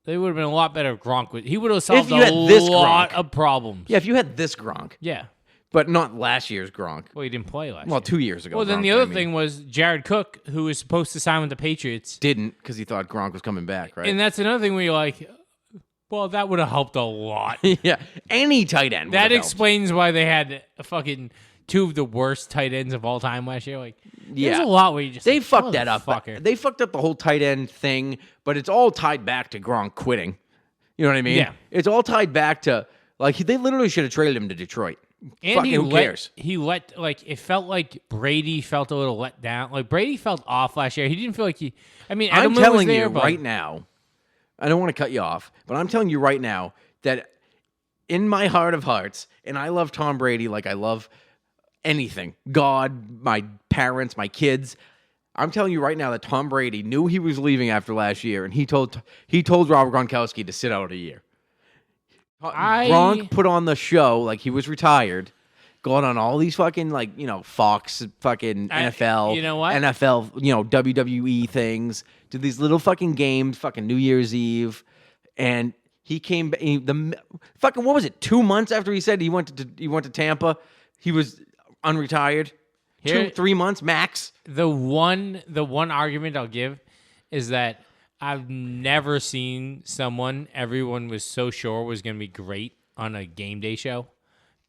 They would have been a lot better if Gronk he would have solved a lot of problems. Yeah, if you had this Gronk. Yeah. But not last year's Gronk. Well, he didn't play last year. Well, 2 years ago. Well, then the other thing was Jared Cook, who was supposed to sign with the Patriots. Didn't because he thought Gronk was coming back, right? And that's another thing where you're like, well, that would have helped a lot. Yeah, any tight end would have helped. Explains why they had a fucking two of the worst tight ends of all time last year. Like, yeah, there's a lot where you just... They fucked that up. They fucked up the whole tight end thing, but it's all tied back to Gronk quitting. You know what I mean? Yeah. It's all tied back to, like, they literally should have traded him to Detroit. And Fucking who cares? It felt like Brady felt a little let down. Like, Brady felt off last year. He didn't feel like I'm Edelman telling was there, you but right now, I don't want to cut you off, but I'm telling you right now that in my heart of hearts, and I love Tom Brady like I love anything, God, my parents, my kids. I'm telling you right now that Tom Brady knew he was leaving after last year, and he told Robert Gronkowski to sit out a year. Gronk put on the show like he was retired, going on all these fucking, like, Fox fucking NFL, you know what? NFL, WWE things, did these little fucking games, fucking New Year's Eve, and he came fucking, what was it, 2 months after he said he went to Tampa, he was unretired. 2-3 months max. The one argument I'll give is that I've never seen someone everyone was so sure was going to be great on a game day show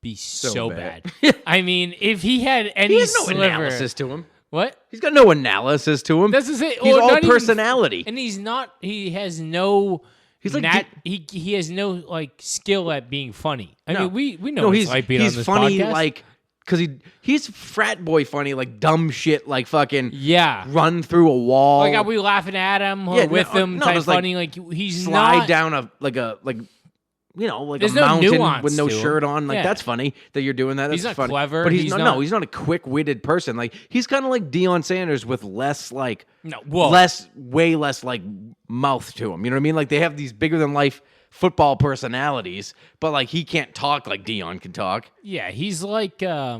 be so bad. I mean, if he had any He has no sliver, analysis to him. What? He's got no analysis to him. This is it. He's all not even- personality. and he's not. He has no. He's like he has no like skill at being funny. I No. mean, we know no, what he's it's like being on this funny podcast. like because he's frat boy funny, like dumb shit, like fucking yeah. run through a wall, Like, are we laughing at him or Yeah, with no, him? no, Type just, like, funny. Like he's slide not. down a There's a no mountain nuance with no to him. shirt on. Like Yeah. that's funny that you're doing that. That's He's not funny. clever. but he's He's not. not- No, he's not a quick-witted person. Like he's kind of like Deion Sanders with less like Well, way less like mouth to him. You know what I mean? Like they have these bigger than life football personalities, but like he can't talk like Deion can talk. yeah, he's like I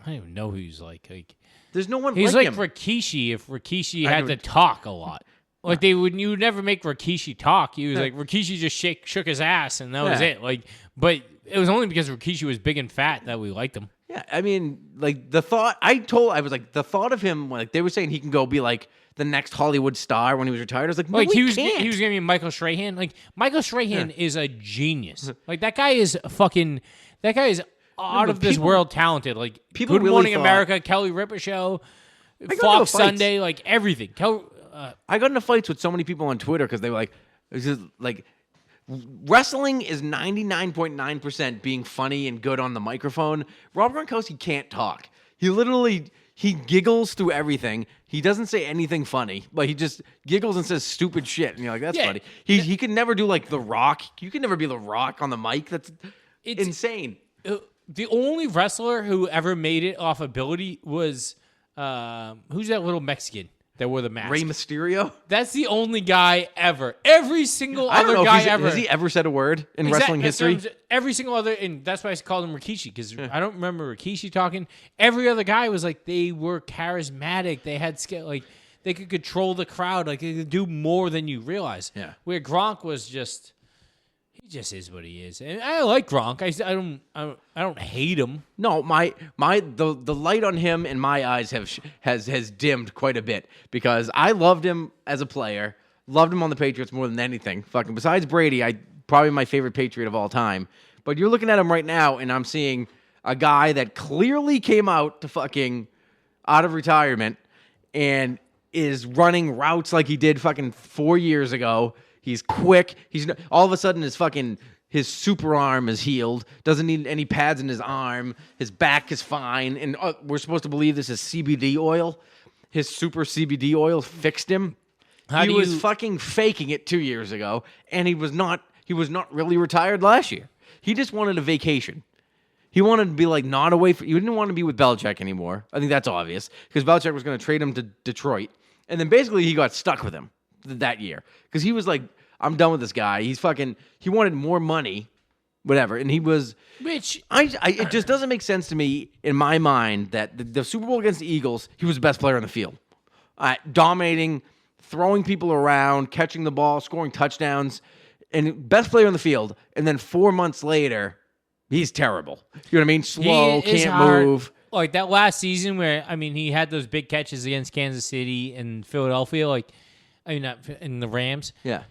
don't even know who he's like. There's no one He's like like him. Rikishi if Rikishi I had know- to talk a lot. Like you would never make Rikishi talk. He was like Rikishi just shook his ass and that was Yeah. it. Like, but it was only because Rikishi was big and fat that we liked him. Yeah, I mean, like the thought the thought of him, like they were saying he can go be like the next Hollywood star when he was retired. I was like, no, Like he was can't. he was gonna be Michael Strahan. Like Michael Strahan is a genius. Like that guy is out of this people- world talented. Like people Good really Morning thought- America, Kelly Ripa Show, got into Fox fights. Sunday, like everything. I got into fights with so many people on Twitter because they were like, it's just like wrestling is 99.9% being funny and good on the microphone. Rob Gronkowski can't talk. He giggles through everything. He doesn't say anything funny, but he just giggles and says stupid shit. And you're like, that's Yeah. funny. He can never do like The Rock. You can never be The Rock on the mic. That's insane. The only wrestler who ever made it off ability was who's that little Mexican that wore the mask? Rey Mysterio? That's the only guy ever. Every single I don't other know guy if ever. has he ever said a word in wrestling history? Every single other, and that's why I called him Rikishi because I don't remember Rikishi talking. Every other guy was like they were charismatic. They had skill. Like they could control the crowd. Like they could do more than you realize. Yeah. Where Gronk was just. He just is what he is, and I like Gronk. I don't hate him. No, the light on him in my eyes has dimmed quite a bit because I loved him as a player, loved him on the Patriots more than anything. Fucking besides Brady, probably my favorite Patriot of all time. But you're looking at him right now, and I'm seeing a guy that clearly came out to fucking out of retirement and is running routes like he did fucking 4 years ago. He's quick. He's all of a sudden his super arm is healed. Doesn't need any pads in his arm. His back is fine. And we're supposed to believe this is CBD oil. His super CBD oil fixed him. He was fucking faking it 2 years ago, and he was not really retired last year. He just wanted a vacation. He wanted to be like not away from. He didn't want to be with Belichick anymore. I think that's obvious because Belichick was going to trade him to Detroit, and then basically he got stuck with him that year because he was like, I'm done with this guy. He wanted more money, whatever. And he was, Which it just doesn't make sense to me in my mind that the Super Bowl against the Eagles, he was the best player on the field. Dominating, throwing people around, catching the ball, scoring touchdowns, and best player on the field. And then 4 months later, he's terrible. You know what I mean? Slow, he is can't hard. move. Like that last season where he had those big catches against Kansas City and Philadelphia. Not in the Rams. Yeah.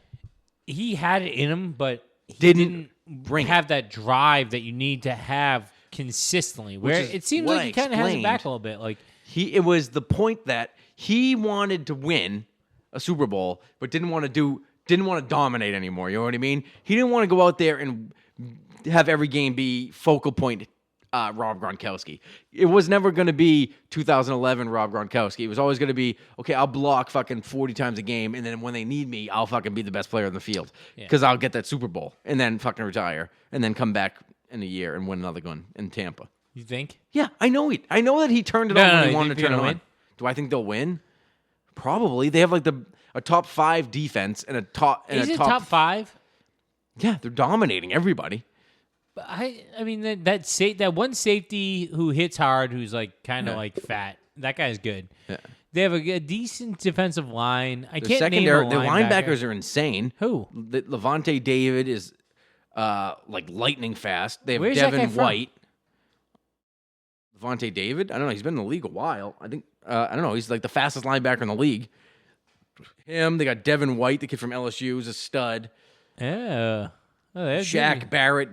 He had it in him, but he Didn't didn't have that drive that you need to have consistently. Where is it seems what like I he kind of has it explained. back a little bit. Like It was the point that he wanted to win a Super Bowl, but didn't want to didn't want to dominate anymore. You know what I mean? He didn't want to go out there and have every game be focal point Rob Gronkowski. It was never going to be 2011 Rob Gronkowski. It was always going to be, okay, I'll block fucking 40 times a game, and then when they need me, I'll fucking be the best player in the field because I'll get that Super Bowl and then fucking retire and then come back in a year and win another one in Tampa. You think? Yeah, I know that he turned it on when he wanted to turn it on. Win? Do I think they'll win? Probably. They have like a top 5 defense and a top. Is it top 5? Yeah, they're dominating everybody. But I mean that one safety who hits hard, who's like kind of like fat. That guy's good. Yeah. They have a decent defensive line. I can't name their linebackers are insane. Who? Levante David is like lightning fast. They have Where's Devin that guy White. Levante David? I don't know. He's been in the league a while. I think I don't know. He's like the fastest linebacker in the league. Him. They got Devin White, the kid from LSU, who's a stud. Yeah. Oh, Shaq Barrett,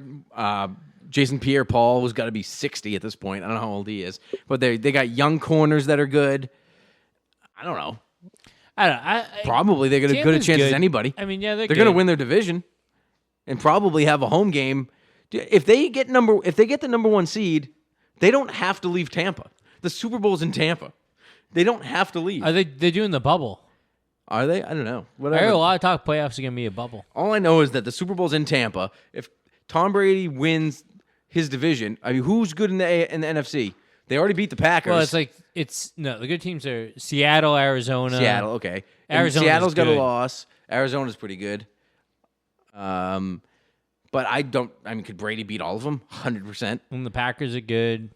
Jason Pierre-Paul, who's got to be 60 at this point. I don't know how old he is. But they got young corners that are good. I don't know. Probably they're going to good a chance as anybody. I mean, yeah, they're going to win their division and probably have a home game. If they get the number 1 seed, they don't have to leave Tampa. The Super Bowl's in Tampa. They don't have to leave. They're doing the bubble. Are they? I don't know. Whatever. I heard a lot of talk playoffs are going to be a bubble. All I know is that the Super Bowl's in Tampa. If Tom Brady wins his division, I mean, who's good in the NFC? They already beat the Packers. Well, the good teams are Seattle, Arizona. Seattle, okay. Seattle's got a loss. Arizona's pretty good. But could Brady beat all of them? 100%. And the Packers are good.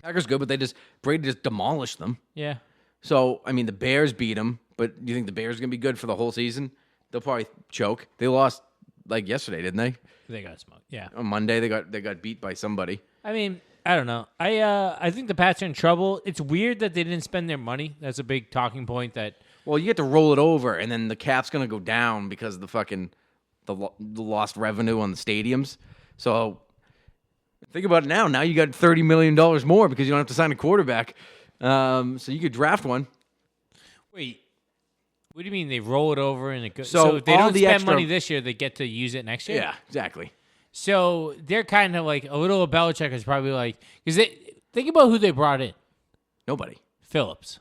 Packers good, but Brady just demolished them. Yeah. So, I mean, the Bears beat them. But do you think the Bears are going to be good for the whole season? They'll probably choke. They lost like yesterday, didn't they? They got smoked. Yeah. On Monday, they got beat by somebody. I mean, I don't know. I think the Pats are in trouble. It's weird that they didn't spend their money. That's a big talking point. Well, you get to roll it over, and then the cap's going to go down because of the fucking the lost revenue on the stadiums. So think about it now. Now you got $30 million more because you don't have to sign a quarterback. So you could draft one. Wait. What do you mean they roll it over and it goes? So if they don't spend money this year, they get to use it next year? Yeah, exactly. So they're kind of like a little Belichick is probably like, because think about who they brought in. Nobody. Phillips.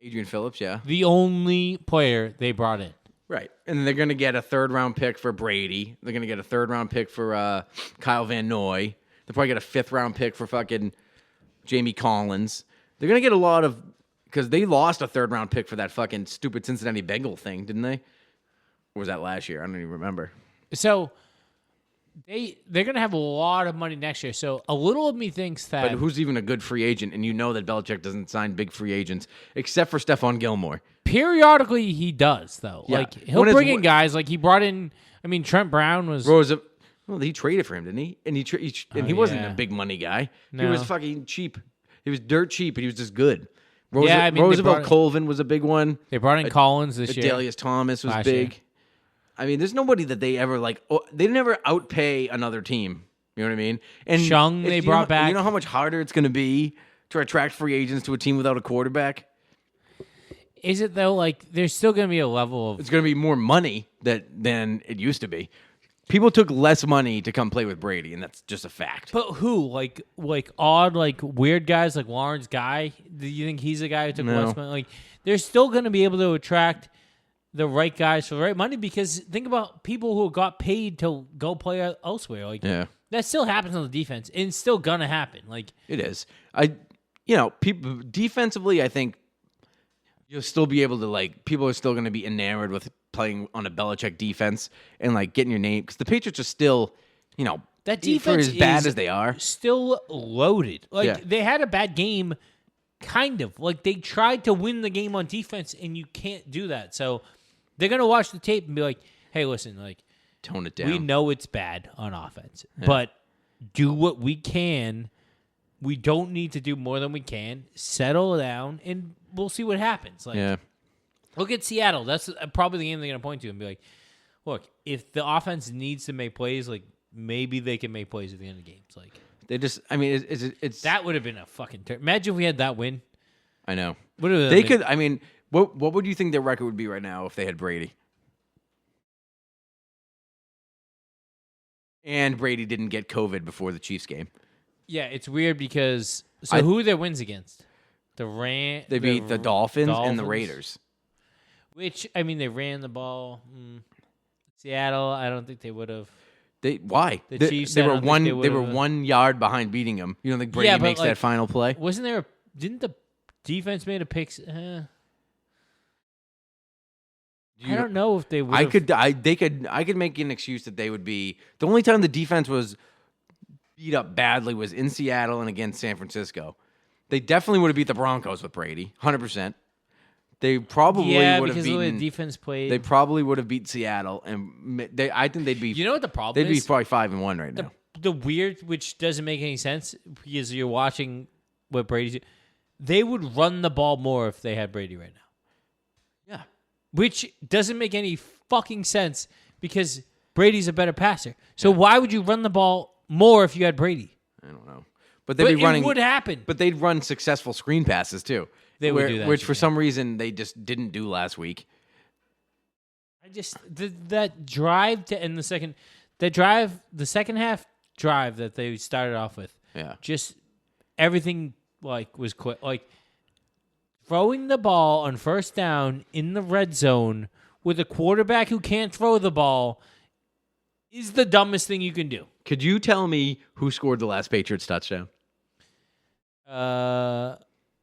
Adrian Phillips, yeah. The only player they brought in. Right. And then they're going to get a 3rd-round pick for Brady. They're going to get a 3rd-round pick for Kyle Van Noy. They'll probably get a 5th-round pick for fucking Jamie Collins. They're going to get a lot of... Because they lost a 3rd-round pick for that fucking stupid Cincinnati Bengal thing, didn't they? Or was that last year? I don't even remember. So they're going to have a lot of money next year. So a little of me thinks that... But who's even a good free agent? And you know that Belichick doesn't sign big free agents, except for Stephon Gilmore. Periodically, he does, though. Yeah. Like, he'll bring in guys. Like, he brought in... I mean, Trent Brown was... Well, he traded for him, didn't he? And he wasn't a big money guy. No. He was fucking cheap. He was dirt cheap, but he was just good. Roosevelt Colvin was a big one. They brought in Collins this year. Adelius Thomas was big. I mean, there's nobody that they ever they never outpay another team. You know what I mean? And Chung they brought back. You know how much harder it's going to be to attract free agents to a team without a quarterback? Is it though? Like, there's still going to be a level of... It's going to be more money than it used to be. People took less money to come play with Brady, and that's just a fact. But who? Like odd, like weird guys like Lawrence Guy? Do you think he's a guy who took less money? Like, they're still going to be able to attract the right guys for the right money because think about people who got paid to go play elsewhere. Like, that still happens on the defense, and it's still going to happen. Like, it is. People defensively, I think you'll still be able to, like, people are still going to be enamored with playing on a Belichick defense and, like, getting your name. Because the Patriots are still, that defense for as bad as they are, still loaded. Like, they had a bad game, kind of. Like, they tried to win the game on defense, and you can't do that. So they're going to watch the tape and be like, hey, listen, like, tone it down. We know it's bad on offense, but do what we can. We don't need to do more than we can. Settle down, and we'll see what happens. Like, look at Seattle. That's probably the game they're going to point to and be like, look, if the offense needs to make plays, like, maybe they can make plays at the end of games. Like, they just, I mean, it's that would have been a fucking imagine if we had that win. I know. They could, I mean, what would you think their record would be right now if they had Brady? And Brady didn't get COVID before the Chiefs game. Yeah, it's weird because who are their wins against? They beat the Dolphins and the Raiders. Which, I mean, they ran the ball. Seattle, I don't think they would have. Why? The Chiefs, they I were don't think one. they They were would've- 1 yard behind beating them. You don't think Brady Yeah, but, makes like, that final play? Wasn't there? Didn't the defense made a pick? I don't know if they would. I could make an excuse that they would be the only time the defense was beat up badly was in Seattle and against San Francisco. They definitely would have beat the Broncos with Brady, 100%. They probably would have because of the way beaten. the defense played. They probably would have beat Seattle, and I think they'd be. You know what the problem They'd is? be probably 5-1 right now. The weird, which doesn't make any sense because you're watching what Brady's. They would run the ball more if they had Brady right now. Yeah. Which doesn't make any fucking sense because Brady's a better passer. So why would you run the ball more if you had Brady? I don't know, but they'd be running. It would happen. But they'd run successful screen passes too. They would do that which shit, for some reason they just didn't do last week. I just that drive to end the second, the second half drive that they started off with. Yeah. Just everything was quick. Like throwing the ball on first down in the red zone with a quarterback who can't throw the ball is the dumbest thing you can do. Could you tell me who scored the last Patriots touchdown?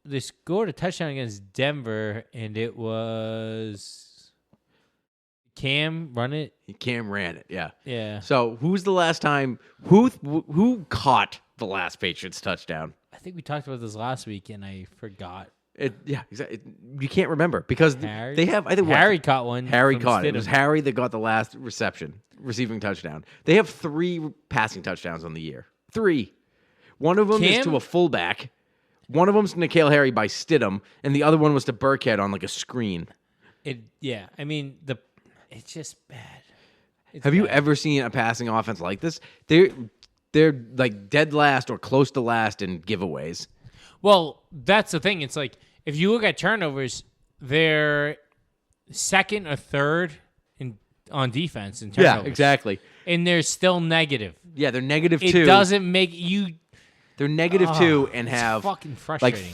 They scored a touchdown against Denver, and it was Cam run it. Cam ran it. Yeah. Yeah. So who's the last time? Who caught the last Patriots touchdown? I think we talked about this last week, and I forgot. Exactly. You can't remember because Harry? they have. I think Harry caught one. Harry from caught it. It Stidham. was Harry that got the last receiving touchdown. They have 3 passing touchdowns on the year. 3. One of them is Cam? to a fullback. One of them's to N'Keal Harry by Stidham, and the other one was to Burkhead on like a screen. I mean it's just bad. Have you ever seen a passing offense like this? They're like dead last or close to last in giveaways. Well, that's the thing. It's like if you look at turnovers, they're second or third on defense in turnovers. Yeah, exactly. And they're still negative. Yeah, they're negative It 2. doesn't make you. They're negative 2 and it's have fucking frustrating.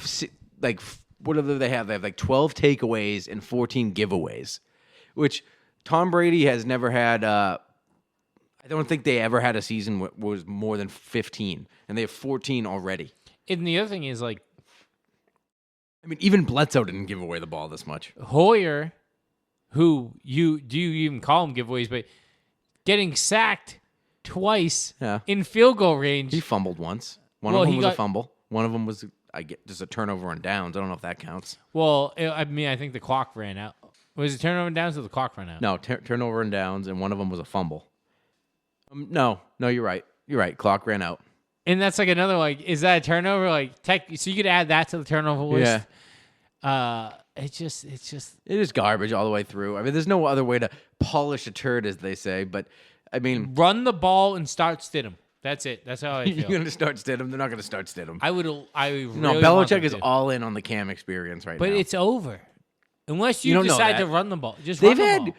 like whatever they have. They have like 12 takeaways and 14 giveaways, which Tom Brady has never had. I don't think they ever had a season was more than 15, and they have 14 already. And the other thing is like I mean, even Bledsoe didn't give away the ball this much. Hoyer, who you even call him giveaways, but getting sacked twice in field goal range. He fumbled once. One of them was a fumble. One of them was just a turnover on downs. I don't know if that counts. Well, I mean, I think the clock ran out. Was it turnover and downs or the clock ran out? No, turnover and downs, and one of them was a fumble. No, you're right. You're right. Clock ran out. And that's like another is that a turnover? So you could add that to the turnover list. Yeah. It is garbage all the way through. I mean, there's no other way to polish a turd, as they say. But I mean, run the ball and start Stidham. That's it. That's how I feel. You're going to start Stidham. They're not going to start Stidham. I really no. Belichick is all in on the Cam experience right now. But it's over unless you decide to run the ball. They've had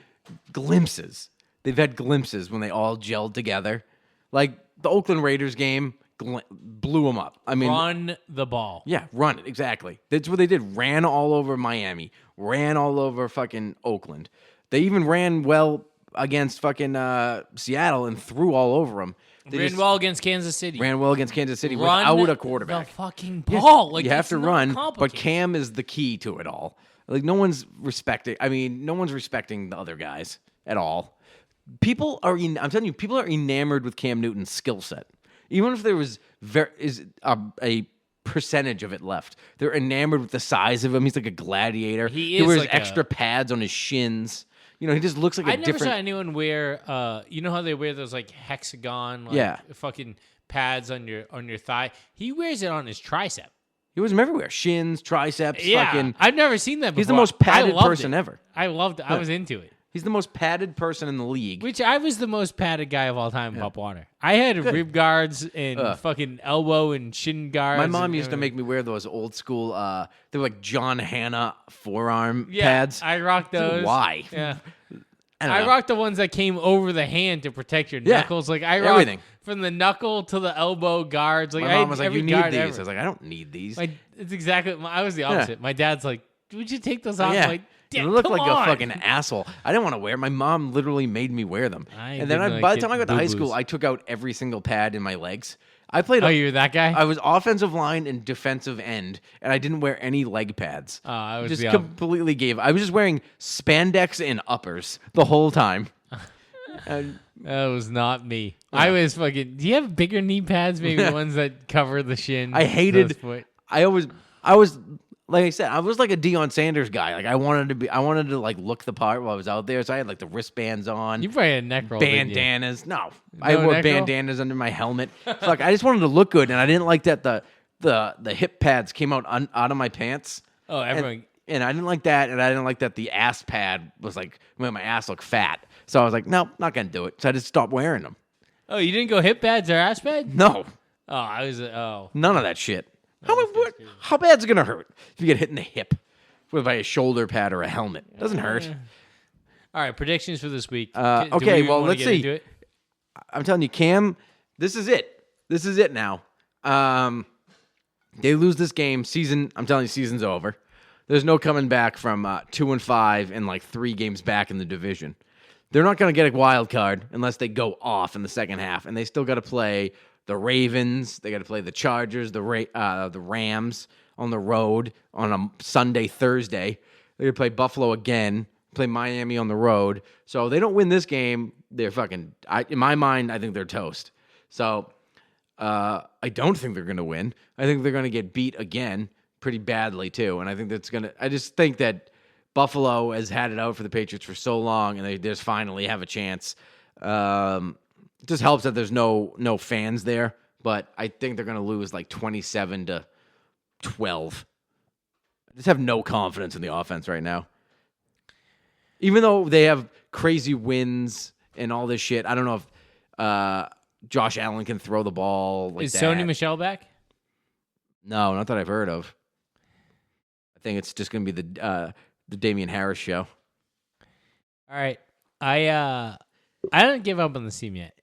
glimpses. They've had glimpses when they all gelled together, like the Oakland Raiders game. Blew them up. I mean, run the ball. Yeah, run it. Exactly. That's what they did. Ran all over Miami. Ran all over fucking Oakland. They even ran well against fucking Seattle and threw all over them. They ran well against Kansas City. Ran well against Kansas City run without a quarterback. The fucking ball. You have to run, but Cam is the key to it all. Like no one's respecting the other guys at all. I'm telling you, people are enamored with Cam Newton's skill set. Even if there was a percentage of it left, they're enamored with the size of him. He's like a gladiator. He wears like extra pads on his shins. You know, he just looks like a different. I never saw anyone wear. You know how they wear those like hexagon, fucking pads on your thigh. He wears it on his tricep. He wears them everywhere: shins, triceps. Yeah, fucking. I've never seen that before. He's the most padded person ever. I loved it. I was into it. He's the most padded person in the league. Which I was the most padded guy of all time in Pop Warner. I had rib guards and fucking elbow and shin guards. My mom used to make me wear those old school, they were like John Hanna forearm pads. I rocked those. Why? Yeah. I rock the ones that came over the hand to protect your Yeah, knuckles. Like I rock everything. from the knuckle to the elbow guards. Like My I mom had was like, every "You need guard these." ever. I was like, "I don't need these." It's exactly. I was the opposite. My dad's like, "Would you take those off?" Yeah. I'm like, You "Dad, look come like on." a fucking asshole. I didn't want to wear them. My mom literally made me wear them. And then didn't by like the time I get got to high boo-boos. school, I took out every single pad in my legs. I played. Oh, you're that guy? I was offensive line and defensive end, and I didn't wear any leg pads. Oh, I was just the completely gave. I was just wearing spandex and uppers the whole time. And That was not me. I was fucking. Do you have bigger knee pads? Maybe the ones that cover the shin. I hated. those foot? I was like I said, I was like a Deion Sanders guy. Like I wanted to like look the part while I was out there. So I had like the wristbands on. You probably had a neck roll. didn't you? Bandanas. No, I wore neck roll? bandanas under my helmet. Fuck, I just wanted to look good, and I didn't like that the hip pads came out out of my pants. Oh, everyone. And I didn't like that, and I didn't like that the ass pad was like made my ass look fat. So I was like, no, not gonna do it. So I just stopped wearing them. Oh, you didn't go hip pads or ass pad? No, Oh, I was. Oh, none of that shit. How bad's it gonna hurt if you get hit in the hip by a shoulder pad or a helmet? Doesn't hurt. all right. Predictions for this week. Okay, well, let's see. Into it? I'm telling you, Cam, this is it. This is it now. They lose this game, I'm telling you, season's over. There's no coming back from 2-5 and like 3 games back in the division. They're not going to get a wild card unless they go off in the second half, and they still got to play the Ravens. They got to play the Chargers, the Rams on the road on a Sunday, Thursday. They're going to play Buffalo again, play Miami on the road. So they don't win this game, they're fucking, in my mind, I think they're toast. So I don't think they're going to win. I think they're going to get beat again pretty badly too. And I think I just think that Buffalo has had it out for the Patriots for so long, and they just finally have a chance. It just helps that there's no fans there, but I think they're going to lose like 27-12. I just have no confidence in the offense right now. Even though they have crazy wins and all this shit, I don't know if Josh Allen can throw the ball like Is that. Sony Michel back? No, not that I've heard of. I think it's just going to be the Damian Harris show. All right. I didn't give up on the team yet.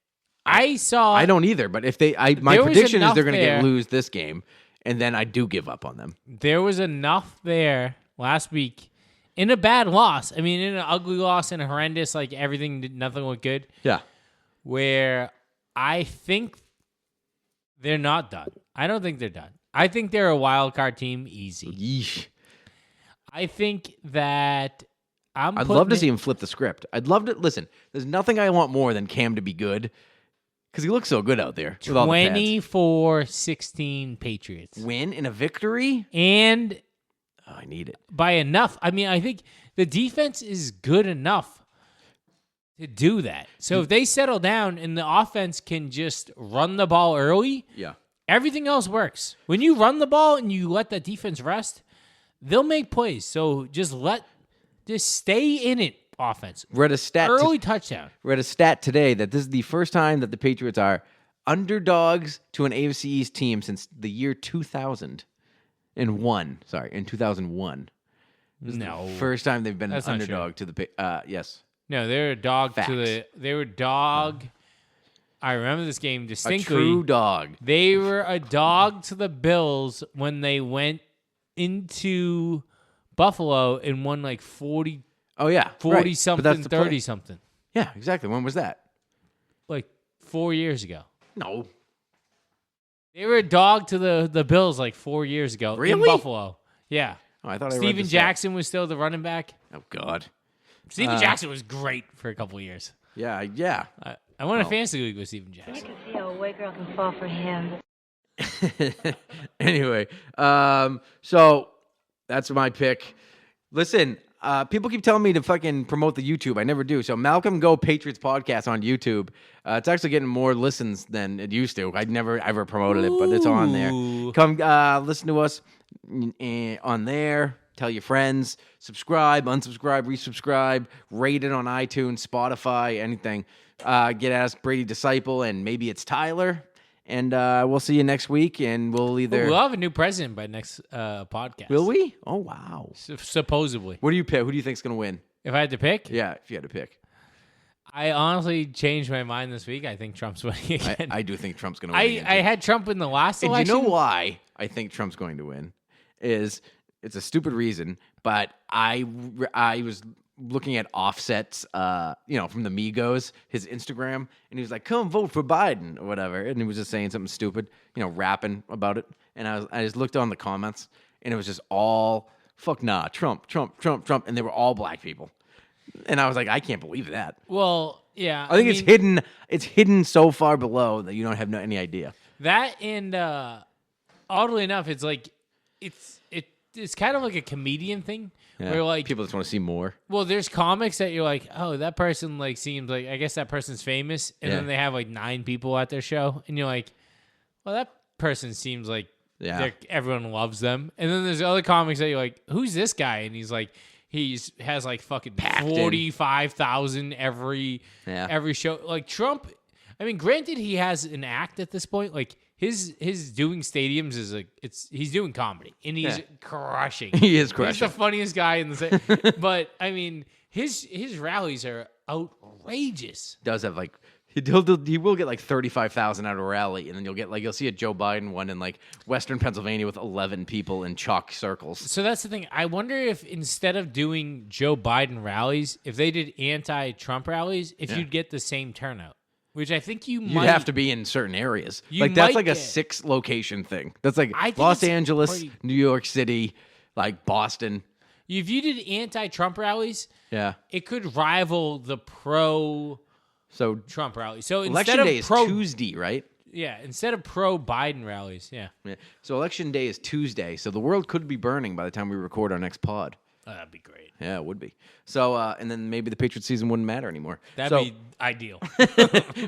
I don't either, but if my There was prediction is enough they're going there. to lose this game, and then I do give up on them. There was enough there last week in a bad loss. I mean, in an ugly loss and a horrendous, like nothing looked good. Yeah. Where I think they're not done. I don't think they're done. I think they're a wild card team easy. Yeesh. I think that I'd love to see him flip the script. I'd love to listen. There's nothing I want more than Cam to be good because he looks so good out there. With all the pads. 24-16 Patriots. Win in a victory? And I need it. by enough. I mean, I think the defense is good enough to do that. So if they settle down and the offense can just run the ball early, Yeah. everything else works. When you run the ball and you let the defense rest, they'll make plays. So just stay in it, offense. Read a stat Touchdown. Read a stat today that this is the first time that the Patriots are underdogs to an AFC East team since the year 2001. Sorry, in 2001. No. First time they've been an That's not underdog to the yes. No, they're a dog Facts. they were dog. I remember this game A distinctly. true dog. They were a dog to the Bills when they went into Buffalo and won like 40 Oh yeah. 40 right. But something, that's the 30 play. something. Yeah, exactly. When was that? Like 4 years ago. No. They were a dog to the Bills like 4 years ago in Really? Buffalo. Yeah. Oh, I thought I read Steven the stat. Jackson was still the running back. Oh God. Steven Jackson was great for a couple of years. Yeah, yeah. I won a fantasy league with Steven Jackson. I can see how a white girl can fall for him. Anyway, so that's my pick. Listen, people keep telling me to fucking promote the YouTube. I never do. So Malcolm Go Patriots podcast on YouTube. It's actually getting more listens than it used to. I'd never ever promoted it, but it's on there. Come listen to us on there. Tell your friends. Subscribe, unsubscribe, resubscribe. Rate it on iTunes, Spotify, anything. Get Ask Brady Disciple, and maybe it's Tyler. And we'll see you next week, and we'll either... We'll have a new president by next podcast. Will we? Oh, wow. Supposedly. What do you pick? Who do you think's going to win? If I had to pick? Yeah, if you had to pick. I honestly changed my mind this week. I think Trump's winning again. I do think Trump's going to win again. I had Trump in the last And election. you know why I think Trump's going to win? It's a stupid reason, but I was looking at Offset's, from the Migos, his Instagram, and he was like, "Come vote for Biden" or whatever, and he was just saying something stupid, rapping about it, and I just looked on the comments, and it was just all fuck nah, Trump, Trump, Trump, Trump, and they were all black people, and I was like, I can't believe that. Well, yeah, I think it's hidden. It's hidden so far below that you don't have any idea. That and oddly enough, it's like it's kind of like a comedian thing. Yeah. Where like People just want to see more. well, there's comics that you're like, oh, that person like seems like I guess that person's famous, and Yeah. then they have like 9 people at their show, and you're like, well, that person seems like everyone loves them. And then there's other comics that you're like, who's this guy? And he's like, has like fucking 45,000 every show. Like Trump, I mean, granted, he has an act at this point, like. His doing stadiums is he's doing comedy and he's crushing. He is crushing. He's the funniest guy in the but I mean his rallies are outrageous. Does have like he will get like 35,000 out of a rally, and then you'll see a Joe Biden one in like Western Pennsylvania with 11 people in chalk circles. So that's the thing. I wonder if instead of doing Joe Biden rallies, if they did anti-Trump rallies, if you'd get the same turnout. Which I think you might have to be in certain areas. You That's might like a get- 6-location thing. That's like I think Los it's Angeles, pretty- New York City, like Boston. If you did anti-Trump rallies, Yeah. it could rival the pro-Trump So rally. So instead election of day is Tuesday, right? instead of pro-Biden rallies, Yeah. So election day is Tuesday. So the world could be burning by the time we record our next pod. that'd be great. Yeah, it would be. So and then maybe the Patriots season wouldn't matter anymore. That'd be ideal.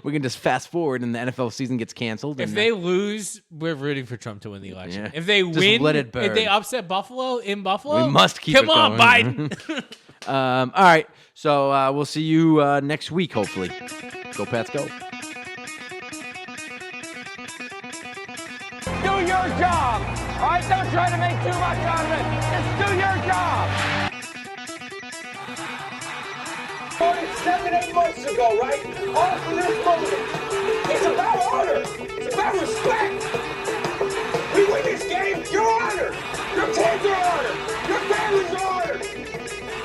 We can just fast forward, and the NFL season gets canceled. If and, they lose, we're rooting for Trump to win the election. Yeah. If they Just win, let it burn. if they upset Buffalo in Buffalo, We must keep come it on, going. Biden. all right. So we'll see you next week, hopefully. Go Pats, go. Do your job. All right, don't try to make too much out of it. Just do your job. Voted 7-8 months ago, right? All for this moment. It's about honor. It's about respect. We win this game, you're honored. Your kids are honored. Your families are honored.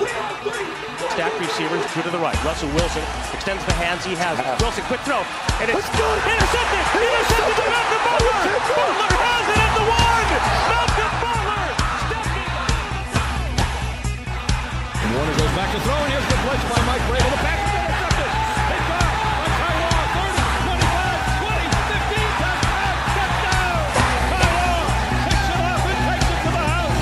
We all three. Stack receivers, two to the right. Russell Wilson extends the hands he has. Wilson, quick throw. And it's intercepted. Intercepted to Malcolm Butler. Butler has it at the 1. Malcolm Butler stepping. Warner goes back to throw, and here's the blitz by Mike Vrabel. The pass is intercepted. They got it by Taiwan. 30, 25, 20, 15, touchdown. Taiwan picks it up and takes it to the house.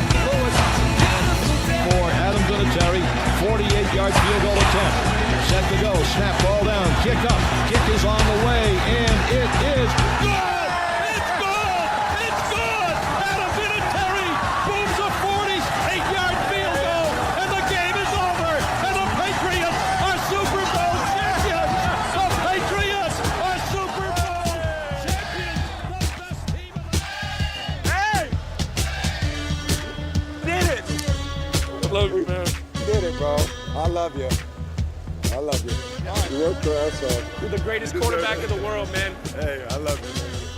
For Adam Vinatieri, 48-yard field goal attempt. Set to go. Snap, ball down. Kick up. Kick is on the way, and it is good. It's good. It's good. Adam Vinatieri booms a 48-yard field goal, and the game is over. And the Patriots are Super Bowl champions. The Patriots are Super Bowl champions. The best team in the Hey! Did it. I love you, man. Did it, bro. I love you. I love you. You worked your ass off. You're the greatest quarterback in the world, man. Hey, I love you, man.